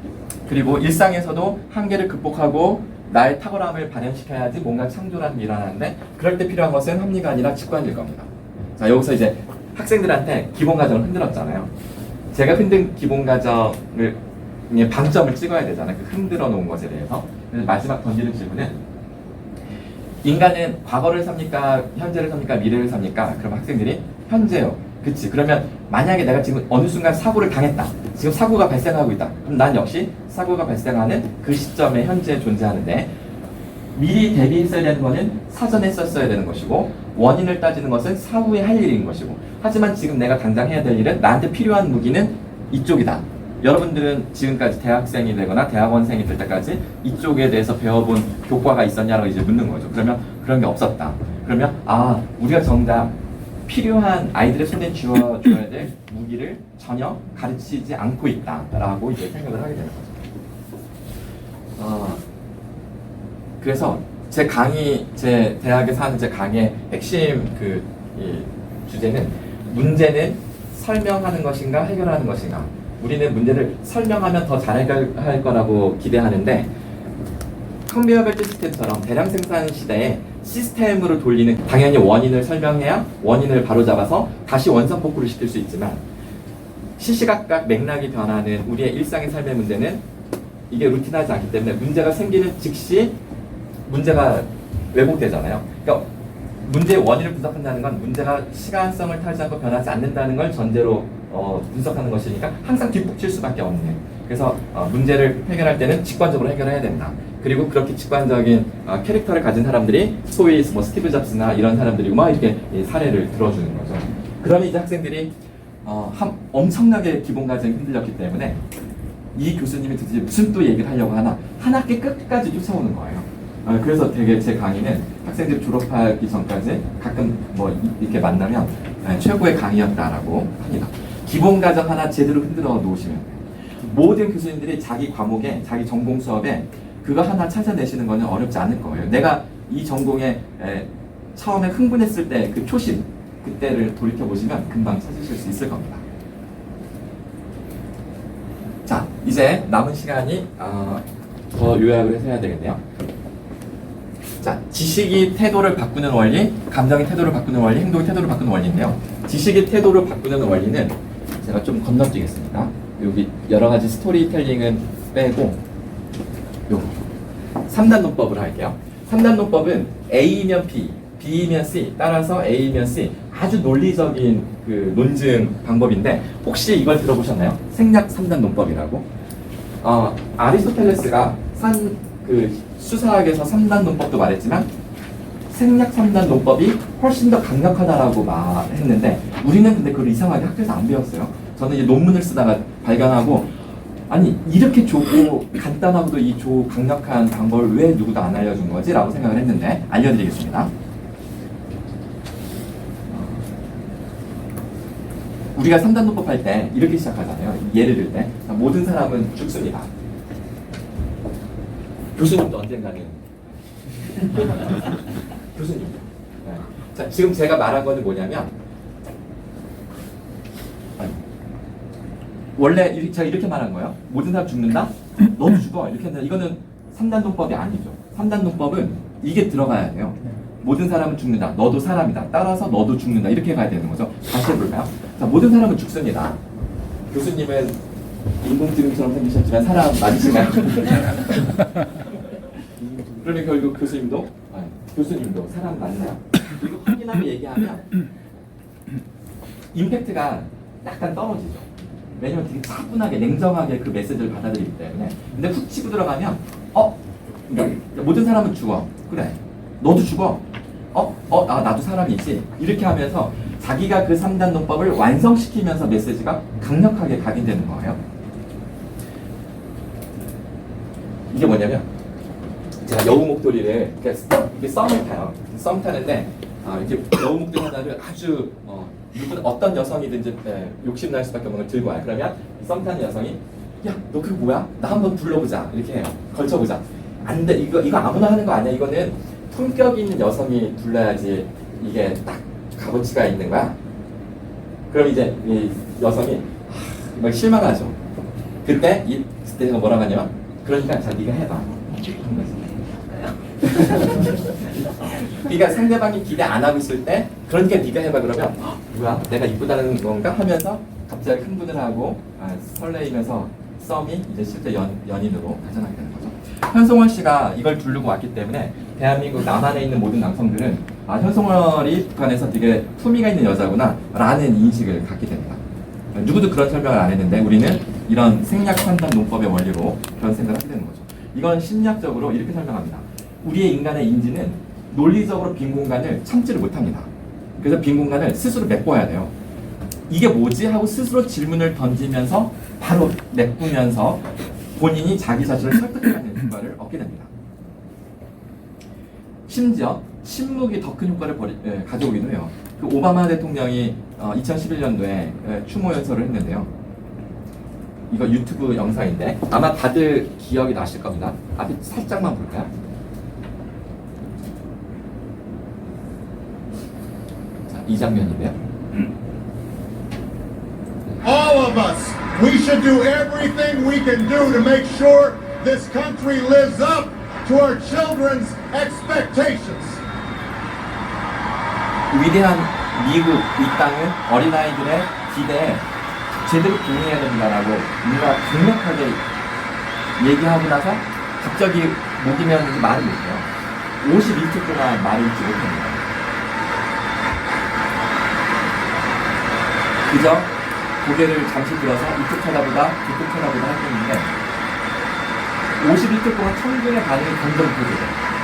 그리고 일상에서도 한계를 극복하고 나의 탁월함을 발현시켜야지 뭔가 창조라는 일을 하는데 그럴 때 필요한 것은 합리가 아니라 직관일 겁니다. 자, 여기서 이제 학생들한테 기본과정을 흔들었잖아요. 제가 흔든 기본과정을 방점을 찍어야 되잖아요. 그 흔들어 놓은 것에 대해서. 그래서 마지막 던지는 질문은 인간은 과거를 삽니까? 현재를 삽니까? 미래를 삽니까? 그럼 학생들이 현재요. 그치. 그러면 만약에 내가 지금 어느 순간 사고를 당했다. 지금 사고가 발생하고 있다. 그럼 난 역시 사고가 발생하는 그 시점에 현재 존재하는데 미리 대비했어야 되는 것은 사전에 썼어야 되는 것이고 원인을 따지는 것은 사후에 할 일인 것이고 하지만 지금 내가 당장 해야 될 일은 나한테 필요한 무기는 이쪽이다. 여러분들은 지금까지 대학생이 되거나 대학원생이 될 때까지 이쪽에 대해서 배워본 교과가 있었냐라고 이제 묻는 거죠. 그러면 그런 게 없었다. 그러면 우리가 정작 필요한 아이들의 손에 쥐어줘야 될 무기를 전혀 가르치지 않고 있다라고 이제 생각을 하게 되는 거죠. 그래서 제 대학에서 하는 제 강의의 핵심 이 주제는 문제는 설명하는 것인가 해결하는 것인가. 우리는 문제를 설명하면 더 잘 해결할 거라고 기대하는데 컨베이어 벨트 시스템처럼 대량 생산 시대에 시스템으로 돌리는 당연히 원인을 설명해야 원인을 바로잡아서 다시 원상복구를 시킬 수 있지만 시시각각 맥락이 변하는 우리의 일상의 삶의 문제는 이게 루틴하지 않기 때문에 문제가 생기는 즉시 문제가 왜곡되잖아요. 그러니까 문제의 원인을 분석한다는 건 문제가 시간성을 타지 않고 변하지 않는다는 걸 전제로 분석하는 것이니까 항상 뒷북칠 수밖에 없는. 그래서 문제를 해결할 때는 직관적으로 해결해야 된다. 그리고 그렇게 직관적인 캐릭터를 가진 사람들이 소위 스티브 잡스나 이런 사람들이고 막 이렇게 사례를 들어주는 거죠. 그러면 이제 학생들이 엄청나게 기본 과정이 흔들렸기 때문에 이 교수님이 도대체 무슨 또 얘기를 하려고 하나 한 학기 끝까지 쫓아오는 거예요. 그래서 되게 제 강의는 학생들이 졸업하기 전까지 가끔 이렇게 만나면 최고의 강의였다라고 합니다. 기본 과정 하나 제대로 흔들어 놓으시면 돼요. 모든 교수님들이 자기 과목에 자기 전공 수업에 그거 하나 찾아내시는 거는 어렵지 않을 거예요. 내가 이 전공에 처음에 흥분했을 때 그 초심 그때를 돌이켜 보시면 금방 찾으실 수 있을 겁니다. 자, 이제 남은 시간이 더 요약을 해야 되겠네요. 자, 지식이 태도를 바꾸는 원리, 감정이 태도를 바꾸는 원리, 행동이 태도를 바꾸는 원리인데요. 지식이 태도를 바꾸는 원리는 제가 좀 건너뛰겠습니다. 여기 여러 가지 스토리텔링은 빼고 요거 3단 논법을 할게요. 3단 논법은 A면 B, B면 C, 따라서 A면 C 아주 논리적인 그 논증 방법인데 혹시 이걸 들어보셨나요? 생략 3단 논법이라고. 아리스토텔레스가 수사학에서 3단 논법도 말했지만 생략 3단 논법이 훨씬 더 강력하다라고 말했는데 우리는 근데 그걸 이상하게 학교에서 안 배웠어요. 저는 이제 논문을 쓰다가 발견하고 아니 이렇게 좋고 간단하고도 이 강력한 방법을 왜 누구도 안 알려준 거지? 라고 생각을 했는데 알려드리겠습니다. 우리가 3단 논법 할 때 이렇게 시작하잖아요. 예를 들 때 모든 사람은 죽습니다. 교수님도 언젠가는 교수님. 자, 지금 제가 말한 거는 뭐냐면 원래 제가 이렇게 말한 거예요. 모든 사람 죽는다? 너도 죽어. 이렇게 했는데 이거는 3단 논법이 아니죠. 3단 논법은 이게 들어가야 돼요. 모든 사람은 죽는다. 너도 사람이다. 따라서 너도 죽는다. 이렇게 가야 되는 거죠. 다시 해볼까요? 자, 모든 사람은 죽습니다. 교수님은 인공지능처럼 생기셨지만 사람 맞으시나요? 그러면 결국 교수님도 사람 맞나요? 이거 확인하고 얘기하면 임팩트가 약간 떨어지죠. 왜냐면 되게 차분하게 냉정하게 그 메시지를 받아들이기 때문에. 근데 훅 치고 들어가면 그러니까 모든 사람은 죽어. 그래. 너도 죽어. 나도 사람이지. 이렇게 하면서 자기가 그 3단 논법을 완성시키면서 메시지가 강력하게 각인되는 거예요. 이게 뭐냐면 제가 여우 목도리를 이렇게 썸을 타요. 썸 타는데 이렇게 여우 목도리 하나를 아주 어떤 여성이든지 욕심날 수밖에 없는 걸 들고 와요. 그러면 썸 타는 여성이 야, 너 그거 뭐야? 나 한번 불러보자. 이렇게 해요. 걸쳐보자. 안 돼. 이거 아무나 하는 거 아니야. 이거는 품격 있는 여성이 불러야지 이게 딱 값어치가 있는 거야. 그럼 이제 이 여성이 막 실망하죠. 그때 제가 뭐라고 하냐면 그러니까 자 네가 해봐. 그러니까 상대방이 기대 안 하고 있을 때 그러니까 네가 해봐 그러면 뭐야 내가 이쁘다는 건가 하면서 갑자기 흥분을 하고 설레이면서 썸이 이제 실제 연인으로 발전하게 되는 거죠. 현송월 씨가 이걸 부르고 왔기 때문에 대한민국 남한에 있는 모든 남성들은 현송월이 북한에서 되게 품위가 있는 여자구나 라는 인식을 갖게 됩니다. 누구도 그런 설명을 안 했는데 우리는 이런 생략 3단 논법의 원리로 그런 생각을 하게 되는 거죠. 이건 심리학적으로 이렇게 설명합니다. 우리의 인간의 인지는 논리적으로 빈 공간을 참지를 못합니다. 그래서 빈 공간을 스스로 메꿔야 돼요. 이게 뭐지? 하고 스스로 질문을 던지면서 바로 내뿜으면서 본인이 자기 자신을 설득하는 효과를 얻게 됩니다. 심지어 침묵이 더 큰 효과를 가져오기도 해요. 그 오바마 대통령이 2011년도에 추모 연설을 했는데요. 이거 유튜브 영상인데 아마 다들 기억이 나실 겁니다. 앞에 살짝만 볼까요? 자, 이 장면인데요. All of us, we should do everything we can do to make sure this country lives up to our children's expectations. 위대한 미국 이 땅은 어린아이들의 기대에 제대로 부응해야 된다라고 뭔가 강력하게 얘기하고 나서 갑자기 목이 메었는지 말을 못해요. 51초 동안 말을 잊지 못합니다. 그저 고개를 잠시 들어서 이쪽 쳐다보다 저쪽 쳐다보다 했는데 51초 동안 청중의 반응이 점점 보여져요.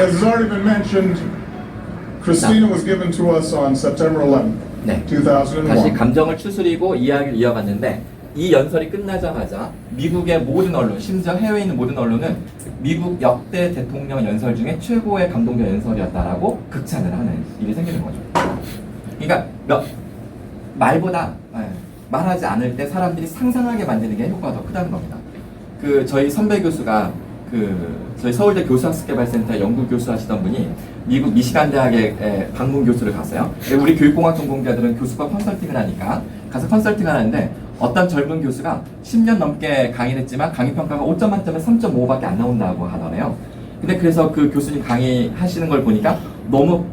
As has already been mentioned, Christina was given to us on September 11th, 네. 2001. 다시 감정을 추스리고 이야기를 이어갔는데 이 연설이 끝나자마자 미국의 모든 언론, 심지어 해외에 있는 모든 언론은 미국 역대 대통령 연설 중에 최고의 감동적 연설이었다라고 극찬을 하는 일이 생기는 거죠. 그러니까 말보다 말하지 않을 때 사람들이 상상하게 만드는 게 효과가 더 크다는 겁니다. 그 저희 선배 교수가 저희 서울대 교수학습개발센터 연구 교수 하시던 분이 미국 미시간 대학에 방문 교수를 갔어요. 우리 교육공학 전공자들은 교수과 컨설팅을 하니까 가서 컨설팅을 하는데 어떤 젊은 교수가 10년 넘게 강의를 했지만 강의 평가가 5점 만점에 3.5밖에 안 나온다고 하더래요. 근데 그래서 그 교수님 강의하시는 걸 보니까 너무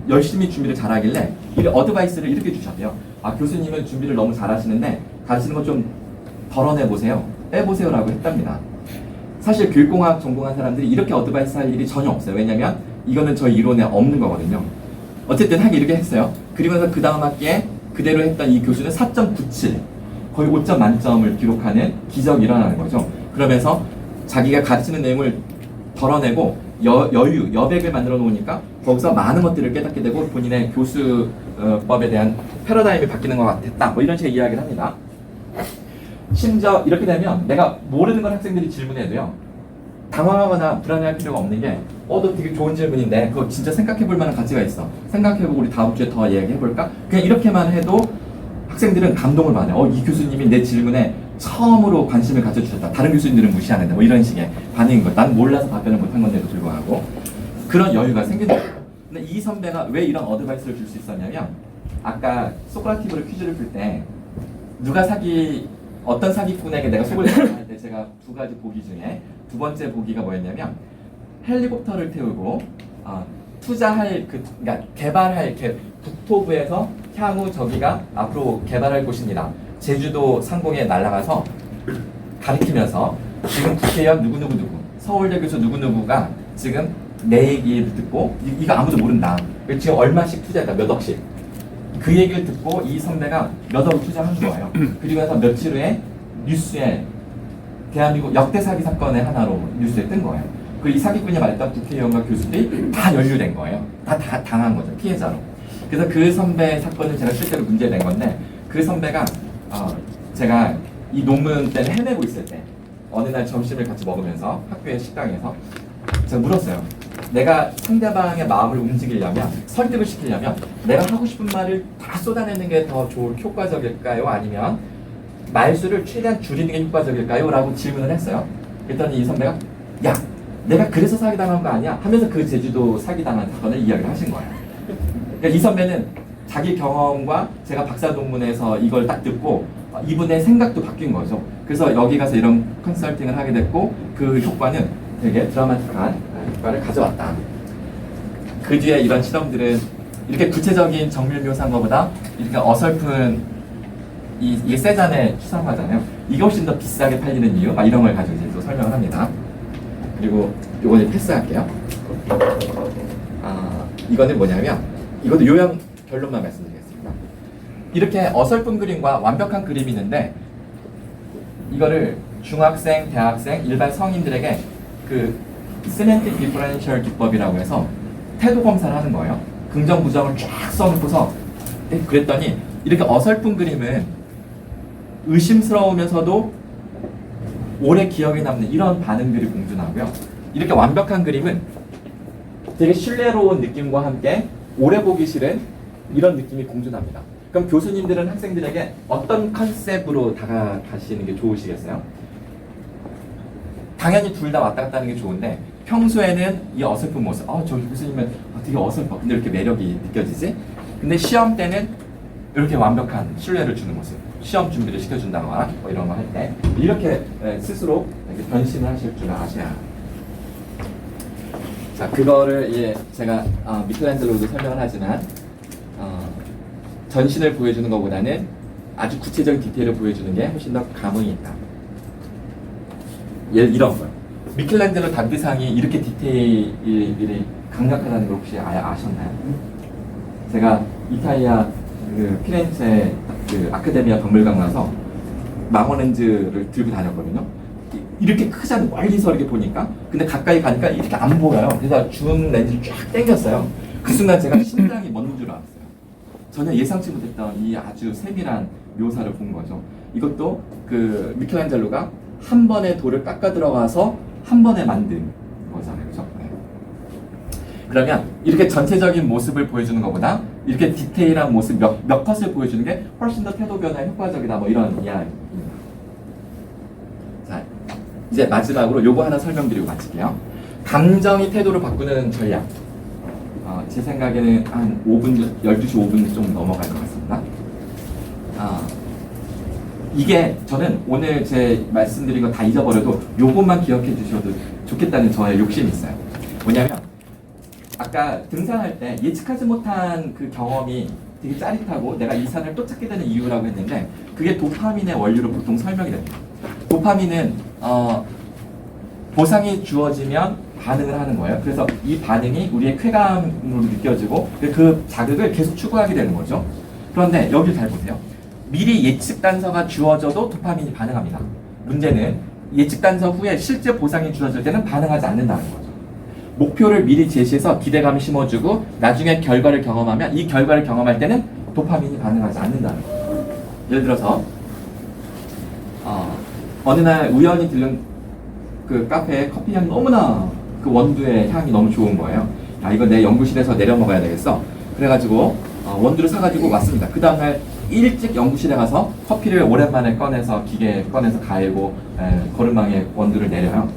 열심히 준비를 잘하길래 이 어드바이스를 이렇게 주셨대요. 아, 교수님은 준비를 너무 잘하시는데 가르치는 거 좀 덜어내보세요. 빼보세요라고 했답니다. 사실 교육공학 전공한 사람들이 이렇게 어드바이스 할 일이 전혀 없어요. 왜냐면 이거는 저희 이론에 없는 거거든요. 어쨌든 하기 이렇게 했어요. 그러면서 그 다음 학기에 그대로 했던 이 교수는 4.97 거의 5점 만점을 기록하는 기적이 일어나는 거죠. 그러면서 자기가 가르치는 내용을 덜어내고 여백을 만들어 놓으니까 거기서 많은 것들을 깨닫게 되고 본인의 교수법에 대한 패러다임이 바뀌는 것 같았다. 뭐 이런 식의 이야기를 합니다. 심지어 이렇게 되면 내가 모르는 걸 학생들이 질문해도요. 당황하거나 불안해할 필요가 없는 게 너 되게 좋은 질문인데 그거 진짜 생각해볼 만한 가치가 있어. 생각해보고 우리 다음 주에 더 얘기해볼까? 그냥 이렇게만 해도 학생들은 감동을 받아요. 이 교수님이 내 질문에 처음으로 관심을 가져주셨다. 다른 교수님들은 무시하는데 뭐 이런 식의 반응인 거예요. 난 몰라서 답변을 못한 건데도 불구하고 그런 여유가 생기는 거예요. 근데 이 선배가 왜 이런 어드바이스를 줄 수 있었냐면 아까 소크라티브를 퀴즈를 풀 때 누가 어떤 사기꾼에게 내가 속을 할 때 제가 두 가지 보기 중에 두 번째 보기가 뭐였냐면 헬리콥터를 태우고 투자할 그러니까 개발할 북토부에서 향후 저기가 앞으로 개발할 곳입니다. 제주도 상공에 날아가서 가리키면서 지금 국회의원 누구누구 서울대 교수 누구누구가 지금 내 얘기를 듣고 이거 아무도 모른다. 지금 얼마씩 투자했다 몇 억씩. 그 얘기를 듣고 이 선배가 몇 억을 투자한 거예요. 그리고 나서 며칠 후에 뉴스에 대한민국 역대 사기 사건의 하나로 뉴스에 뜬 거예요. 그리고 이 사기꾼이 말했던 국회의원과 교수들이 다 연루된 거예요. 다 당한 거죠. 피해자로. 그래서 그 선배 사건을 제가 실제로 문제낸 건데 그 선배가 제가 이 논문 때문에 헤매고 있을 때 어느 날 점심을 같이 먹으면서 학교의 식당에서 제가 물었어요. 내가 상대방의 마음을 움직이려면 설득을 시키려면 내가 하고 싶은 말을 다 쏟아내는 게 더 효과적일까요? 아니면 말수를 최대한 줄이는 게 효과적일까요? 라고 질문을 했어요. 그랬더니 이 선배가 야 내가 그래서 사기당한 거 아니야? 하면서 그 제주도 사기당한 사건을 이야기를 하신 거예요. 그러니까 이 선배는 자기 경험과 제가 박사 논문에서 이걸 딱 듣고 이분의 생각도 바뀐 거죠. 그래서 여기 가서 이런 컨설팅을 하게 됐고 그 효과는 되게 드라마틱한 효과를 가져왔다. 그 뒤에 이런 실험들은 이렇게 구체적인 정밀 묘사한 것보다 이렇게 어설픈 이게 세잔의 추상화잖아요. 이게 훨씬 더 비싸게 팔리는 이유, 막 이런 걸 가지고 이제 또 설명을 합니다. 그리고 요거는 패스할게요. 이거는 뭐냐면 이것도 요약 결론만 말씀드리겠습니다. 이렇게 어설픈 그림과 완벽한 그림이 있는데 이거를 중학생, 대학생, 일반 성인들에게 그 세멘틱 디퍼런셜 기법이라고 해서 태도 검사를 하는 거예요. 긍정, 부정을 쫙 써놓고서 그랬더니 이렇게 어설픈 그림은 의심스러우면서도 오래 기억에 남는 이런 반응들이 공존하고요. 이렇게 완벽한 그림은 되게 신뢰로운 느낌과 함께 오래 보기 싫은 이런 느낌이 공존합니다. 그럼 교수님들은 학생들에게 어떤 컨셉으로 다가가시는 게 좋으시겠어요? 당연히 둘 다 왔다 갔다 하는 게 좋은데 평소에는 이 어설픈 모습, 저 교수님은 되게 어설퍼. 근데 이렇게 매력이 느껴지지? 근데 시험 때는 이렇게 완벽한 신뢰를 주는 모습, 시험 준비를 시켜준다거나 뭐 이런 거 할 때 이렇게 스스로 이렇게 변신을 하실 줄 아셔야 합니다. 자, 그거를 제가 미켈란젤로도 설명을 하지만 전신을 보여주는 것보다는 아주 구체적인 디테일을 보여주는 게 훨씬 더 감흥이 있다. 이런 거요. 미켈란젤로 다비상이 이렇게 디테일이 강력하다는 걸 혹시 아셨나요? 제가 이탈리아 그 피렌체 그 아카데미아 박물관 가서 망원렌즈를 들고 다녔거든요. 이렇게 크잖아요. 멀리서 이렇게 보니까. 근데 가까이 가니까 이렇게 안 보여요. 그래서 줌 렌즈를 쫙 당겼어요. 그 순간 제가 심장이 멎는 줄 알았어요. 전혀 예상치 못했던 이 아주 세밀한 묘사를 본 거죠. 이것도 그 미켈란젤로가 한 번에 돌을 깎아 들어가서 한 번에 만든 거잖아요. 그죠? 네. 그러면 이렇게 전체적인 모습을 보여주는 것보다 이렇게 디테일한 모습 몇 컷을 보여주는 게 훨씬 더 태도 변화에 효과적이다. 뭐 이런 이야기입니다. 자, 이제 마지막으로 요거 하나 설명드리고 마칠게요. 감정이 태도를 바꾸는 전략. 제 생각에는 한 5분, 12시 5분 좀 넘어갈 것 같습니다. 이게 저는 오늘 제 말씀드린 거 다 잊어버려도 요것만 기억해 주셔도 좋겠다는 저의 욕심이 있어요. 뭐냐면 아까 등산할 때 예측하지 못한 그 경험이 되게 짜릿하고 내가 이 산을 또 찾게 되는 이유라고 했는데 그게 도파민의 원리로 보통 설명이 됩니다. 도파민은 보상이 주어지면 반응을 하는 거예요. 그래서 이 반응이 우리의 쾌감으로 느껴지고 그 자극을 계속 추구하게 되는 거죠. 그런데 여기 잘 보세요. 미리 예측 단서가 주어져도 도파민이 반응합니다. 문제는 예측 단서 후에 실제 보상이 주어질 때는 반응하지 않는다는 거죠. 목표를 미리 제시해서 기대감을 심어주고 나중에 결과를 경험하면 이 결과를 경험할 때는 도파민이 반응하지 않는다는 거죠. 예를 들어서 어느 날 우연히 들른 그 카페에 커피 향이 너무나 그 원두의 향이 너무 좋은 거예요. 야, 이거 내 연구실에서 내려 먹어야 되겠어. 그래가지고 원두를 사가지고 왔습니다. 그 다음날 일찍 연구실에 가서 커피를 오랜만에 기계 꺼내서 갈고 거름망에 원두를 내려요.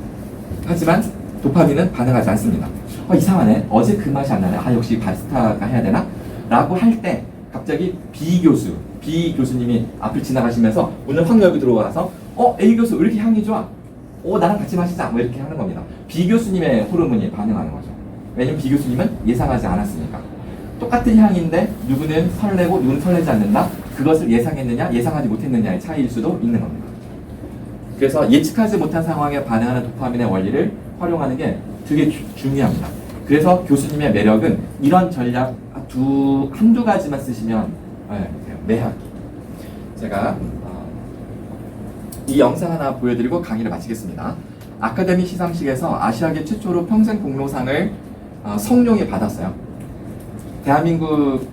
하지만 도파민은 반응하지 않습니다. 이상하네. 어제 그 맛이 안 나네. 역시 바리스타가 해야 되나? 라고 할 때 갑자기 B 교수님이 앞을 지나가시면서 오늘 확 여기 들어와서 A 교수 왜 이렇게 향이 좋아? 나랑 같이 마시자. 뭐 이렇게 하는 겁니다. B 교수님의 호르몬이 반응하는 거죠. 왜냐면 B 교수님은 예상하지 않았으니까. 똑같은 향인데 누구는 설레고 누구는 설레지 않는다. 그것을 예상했느냐 예상하지 못했느냐의 차이일 수도 있는 겁니다. 그래서 예측하지 못한 상황에 반응하는 도파민의 원리를 활용하는 게 되게 중요합니다. 그래서 교수님의 매력은 이런 전략 한두 가지만 쓰시면 매학기. 제가 이 영상 하나 보여드리고 강의를 마치겠습니다. 아카데미 시상식에서 아시아계 최초로 평생 공로상을 성룡이 받았어요. 대한민국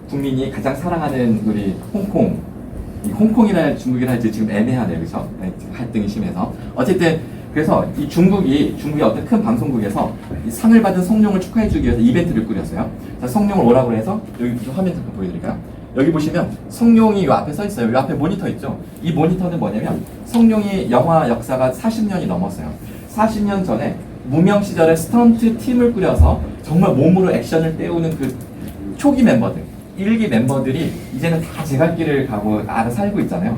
국민이 가장 사랑하는 우리 홍콩, 이 홍콩이나 중국이나 이제 지금 애매하네요, 그죠? 갈등이 심해서. 어쨌든 그래서 이 중국의 어떤 큰 방송국에서 이 상을 받은 성룡을 축하해주기 위해서 이벤트를 꾸렸어요. 자, 성룡을 오라고 해서 여기 화면 잠깐 보여드릴까요? 여기 보시면 성룡이 이 앞에 서 있어요. 이 앞에 모니터 있죠? 이 모니터는 뭐냐면 성룡이 영화 역사가 40년이 넘었어요. 40년 전에 무명 시절에 스턴트 팀을 꾸려서 정말 몸으로 액션을 때우는 그 초기 멤버들, 1기 멤버들이 이제는 다 제갈길을 가고 알아 살고 있잖아요.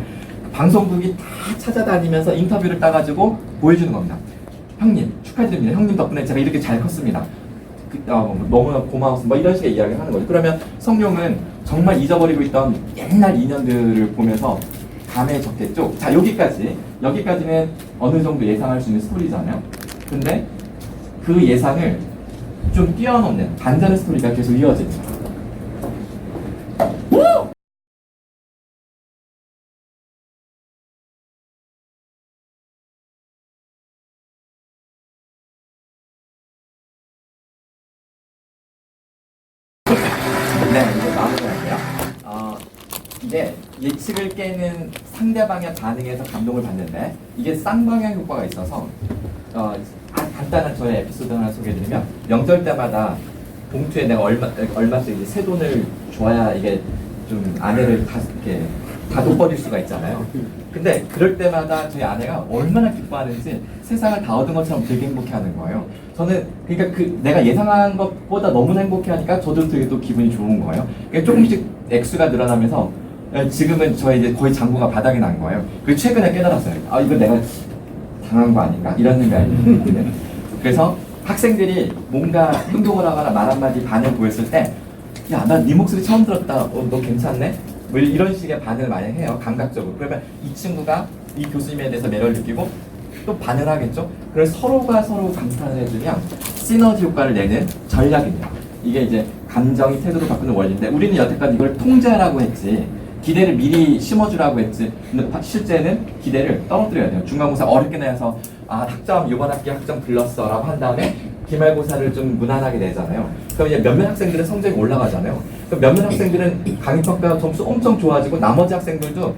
방송국이 다 찾아다니면서 인터뷰를 따가지고 보여주는 겁니다. 형님 축하드립니다. 형님 덕분에 제가 이렇게 잘 컸습니다. 너무나 고마웠습니다. 뭐 이런 식의 이야기를 하는 거죠. 그러면 성룡은 정말 잊어버리고 있던 옛날 인연들을 보면서 감에 적겠죠. 자, 여기까지는 어느 정도 예상할 수 있는 스토리잖아요. 근데 그 예상을 좀 뛰어넘는 반전의 스토리가 계속 이어집니다. 네, 이제 마무리할게요. 이게 예측을 깨는 상대방의 반응에서 감동을 받는데 이게 쌍방향 효과가 있어서 간단한 저의 에피소드 하나 소개해드리면 명절 때마다 봉투에 내가 얼마씩 이제 새 돈을 줘야 이게 좀 아내를 이렇게 다독거릴 수가 있잖아요. 근데 그럴 때마다 저희 아내가 얼마나 기뻐하는지 세상을 다 얻은 것처럼 되게 행복해하는 거예요. 저는 그러니까 내가 예상한 것보다 너무나 행복해하니까 저도 되게 또 기분이 좋은 거예요. 그러니까 조금씩 액수가 늘어나면서 지금은 저희 이제 거의 잔고가 바닥이 난 거예요. 그리고 최근에 깨달았어요. 아 이거 내가 당한 거 아닌가 이런 생각이 들거든요. 그래서 학생들이 뭔가 행동을 하거나 말 한마디 반응 보였을 때 야 나 네 목소리 처음 들었다. 너 괜찮네? 뭐 이런 식의 반응을 많이 해요. 감각적으로. 그러면 이 친구가 이 교수님에 대해서 매력을 느끼고 또 반응을 하겠죠. 그래서 서로가 서로 감탄을 해주면 시너지 효과를 내는 전략입니다. 이게 이제 감정이 태도를 바꾸는 원리인데 우리는 여태까지 이걸 통제하라고 했지 기대를 미리 심어주라고 했지 근데 실제는 기대를 떨어뜨려야 돼요. 중간고사 어렵게 내서 학점 이번 학기 학점 불렀어 라고 한 다음에 기말고사를 좀 무난하게 내잖아요. 그럼 이제 몇몇 학생들은 성적이 올라가잖아요. 그럼 몇몇 학생들은 강의평가 점수 엄청 좋아지고 나머지 학생들도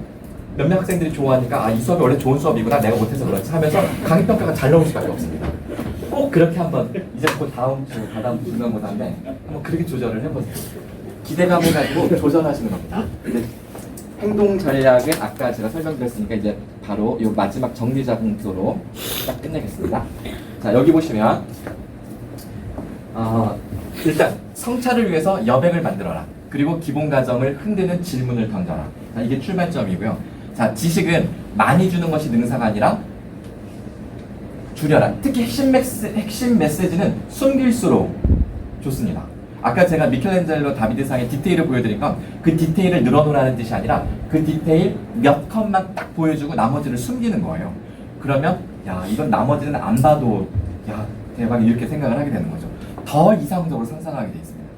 몇몇 학생들이 좋아하니까 이 수업이 원래 좋은 수업이구나 내가 못해서 그렇지 하면서 강의평가가 잘 나올 수밖에 없습니다. 꼭 그렇게 한번 이제 곧 다음 주 중간고사인데 한번 그렇게 조절을 해보세요. 기대감을 가지고 조절하시는 겁니다. 근데 행동 전략은 아까 제가 설명드렸으니까 이제 바로 이 마지막 정리자 공표로 딱 끝내겠습니다. 자 여기 보시면 일단 성찰을 위해서 여백을 만들어라. 그리고 기본 가정을 흔드는 질문을 던져라. 자, 이게 출발점이고요. 자 지식은 많이 주는 것이 능사가 아니라 줄여라. 특히 핵심 메시지는 숨길수록 좋습니다. 아까 제가 미켈란젤로 다비드상의 디테일을 보여드린 건 그 디테일을 늘어놓으라는 뜻이 아니라 그 디테일 몇 컷만 딱 보여주고 나머지를 숨기는 거예요. 그러면 야 이건 나머지는 안 봐도 야 대박 이렇게 생각을 하게 되는 거죠. 더 이상적으로 상상하게 돼 있습니다.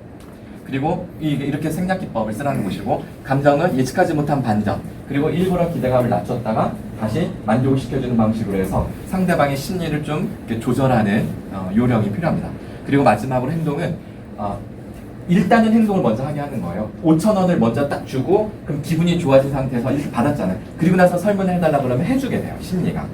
그리고 이렇게 생략 기법을 쓰라는 것이고 감정은 예측하지 못한 반전 그리고 일부러 기대감을 낮췄다가 다시 만족을 시켜주는 방식으로 해서 상대방의 심리를 좀 이렇게 조절하는 요령이 필요합니다. 그리고 마지막으로 행동은 일단은 행동을 먼저 하게 하는 거예요. 5,000원을 먼저 딱 주고 그럼 기분이 좋아진 상태에서 이렇게 받았잖아요. 그리고 나서 설문을 해달라고 그러면 해주게 돼요. 심리가.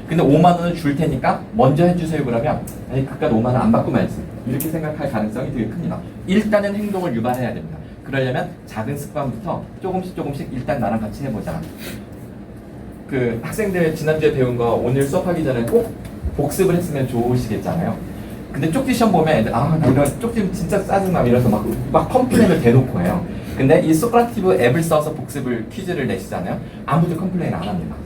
근데 5만 원을 줄 테니까 먼저 해주세요 그러면 아니 그깟 5만 원 안 받고 말지 이렇게 생각할 가능성이 되게 큽니다. 일단은 행동을 유발해야 됩니다. 그러려면 작은 습관부터 조금씩 일단 나랑 같이 해보자. 그 학생들 지난주에 배운 거 오늘 수업하기 전에 꼭 복습을 했으면 좋으시겠잖아요. 근데 쪽지 시험 보면 애들 나 이런 쪽지 진짜 짜증나 이러면서 막 컴플레인을 대놓고 해요. 근데 이 소크라티브 앱을 써서 복습을 퀴즈를 내시잖아요. 아무도 컴플레인 안 합니다.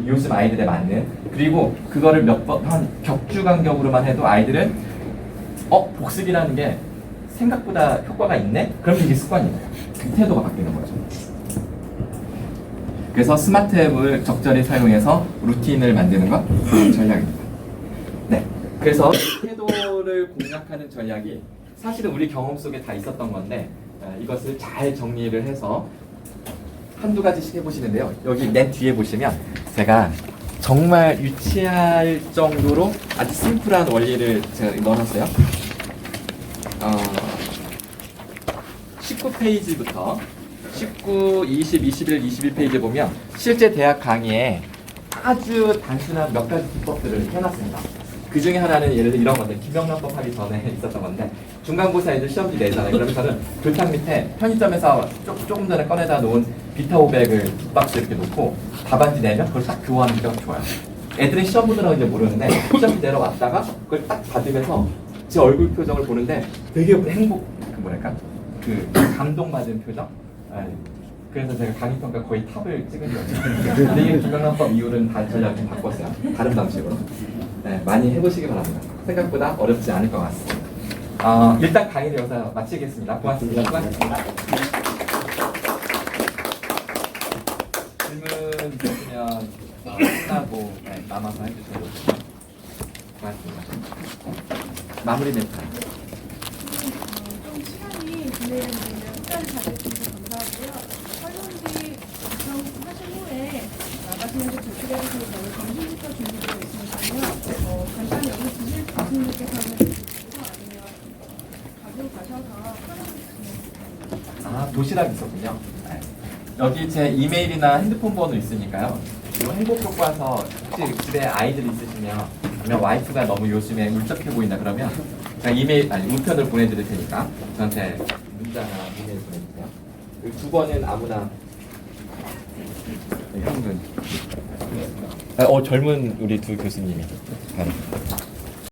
요즘 아이들에 맞는 그리고 그거를 몇 번 한 격주 간격으로만 해도 아이들은 복습이라는 게 생각보다 효과가 있네? 그러면 이게 습관이 돼요. 태도가 바뀌는 거죠. 그래서 스마트 앱을 적절히 사용해서 루틴을 만드는 건 전략입니다. 네, 그래서 태도를 공략하는 전략이 사실은 우리 경험 속에 다 있었던 건데 이것을 잘 정리를 해서 한두 가지씩 해보시는데요. 여기 맨 뒤에 보시면 제가 정말 유치할 정도로 아주 심플한 원리를 제가 넣어놨어요. 19페이지부터 19, 20, 21, 21페이지에 보면 실제 대학 강의에 아주 단순한 몇 가지 기법들을 해놨습니다. 그 중에 하나는 예를 들어 이런 건데 김영란법 하기 전에 있었던 건데 중간고사 애들 시험지 내잖아요. 그러면 저는 교탁 밑에 편의점에서 조금 전에 꺼내다 놓은 비타 500을 빅박스 이렇게 놓고 답안지 내면 그걸 딱 교환하는 게 좋아요. 애들이 시험 보느라고 이제 모르는데 시험지 내려왔다가 그걸 딱 받으면서 제 얼굴 표정을 보는데 되게 그 감동받은 표정? 그래서 제가 강의평가 거의 탑을 찍은 거죠. 근데 이게 김영란법 이후로는 다 전략을 좀 바꿨어요. 다른 방식으로. 네, 많이 해보시기 바랍니다. 생각보다 어렵지 않을 것 같습니다. 일단 강의를 여기서 마치겠습니다. 고맙습니다. 수고하셨습니다. 질문 있으면 끝나고 남아서 해주셔도 됩니다. 고맙습니다. 마무리 멘트. 좀 시간이 진행되면 시간을 가져주셔서 감사하고요. 설문지 작성하신 후에 나가시는 데 조치해주시면 저희 점심부터 준비되어 있으니까요. 간단히 여기 드실 교수님께서는 드시고 아니면 가지고 가셔서 편하게 아, 도시락 있었군요. 네. 여기 제 이메일이나 핸드폰 번호 있으니까요. 그리고 행복 교과서 혹시 집에 아이들 있으시면 아니면 와이프가 너무 요즘에 울적해 보인다 그러면 제가 이메일 아니 우편을 보내드릴 테니까 저한테 문자나 이메일 보내주세요. 이 두 번은 아무나 네, 현근. 젊은 우리 두 교수님이 바로.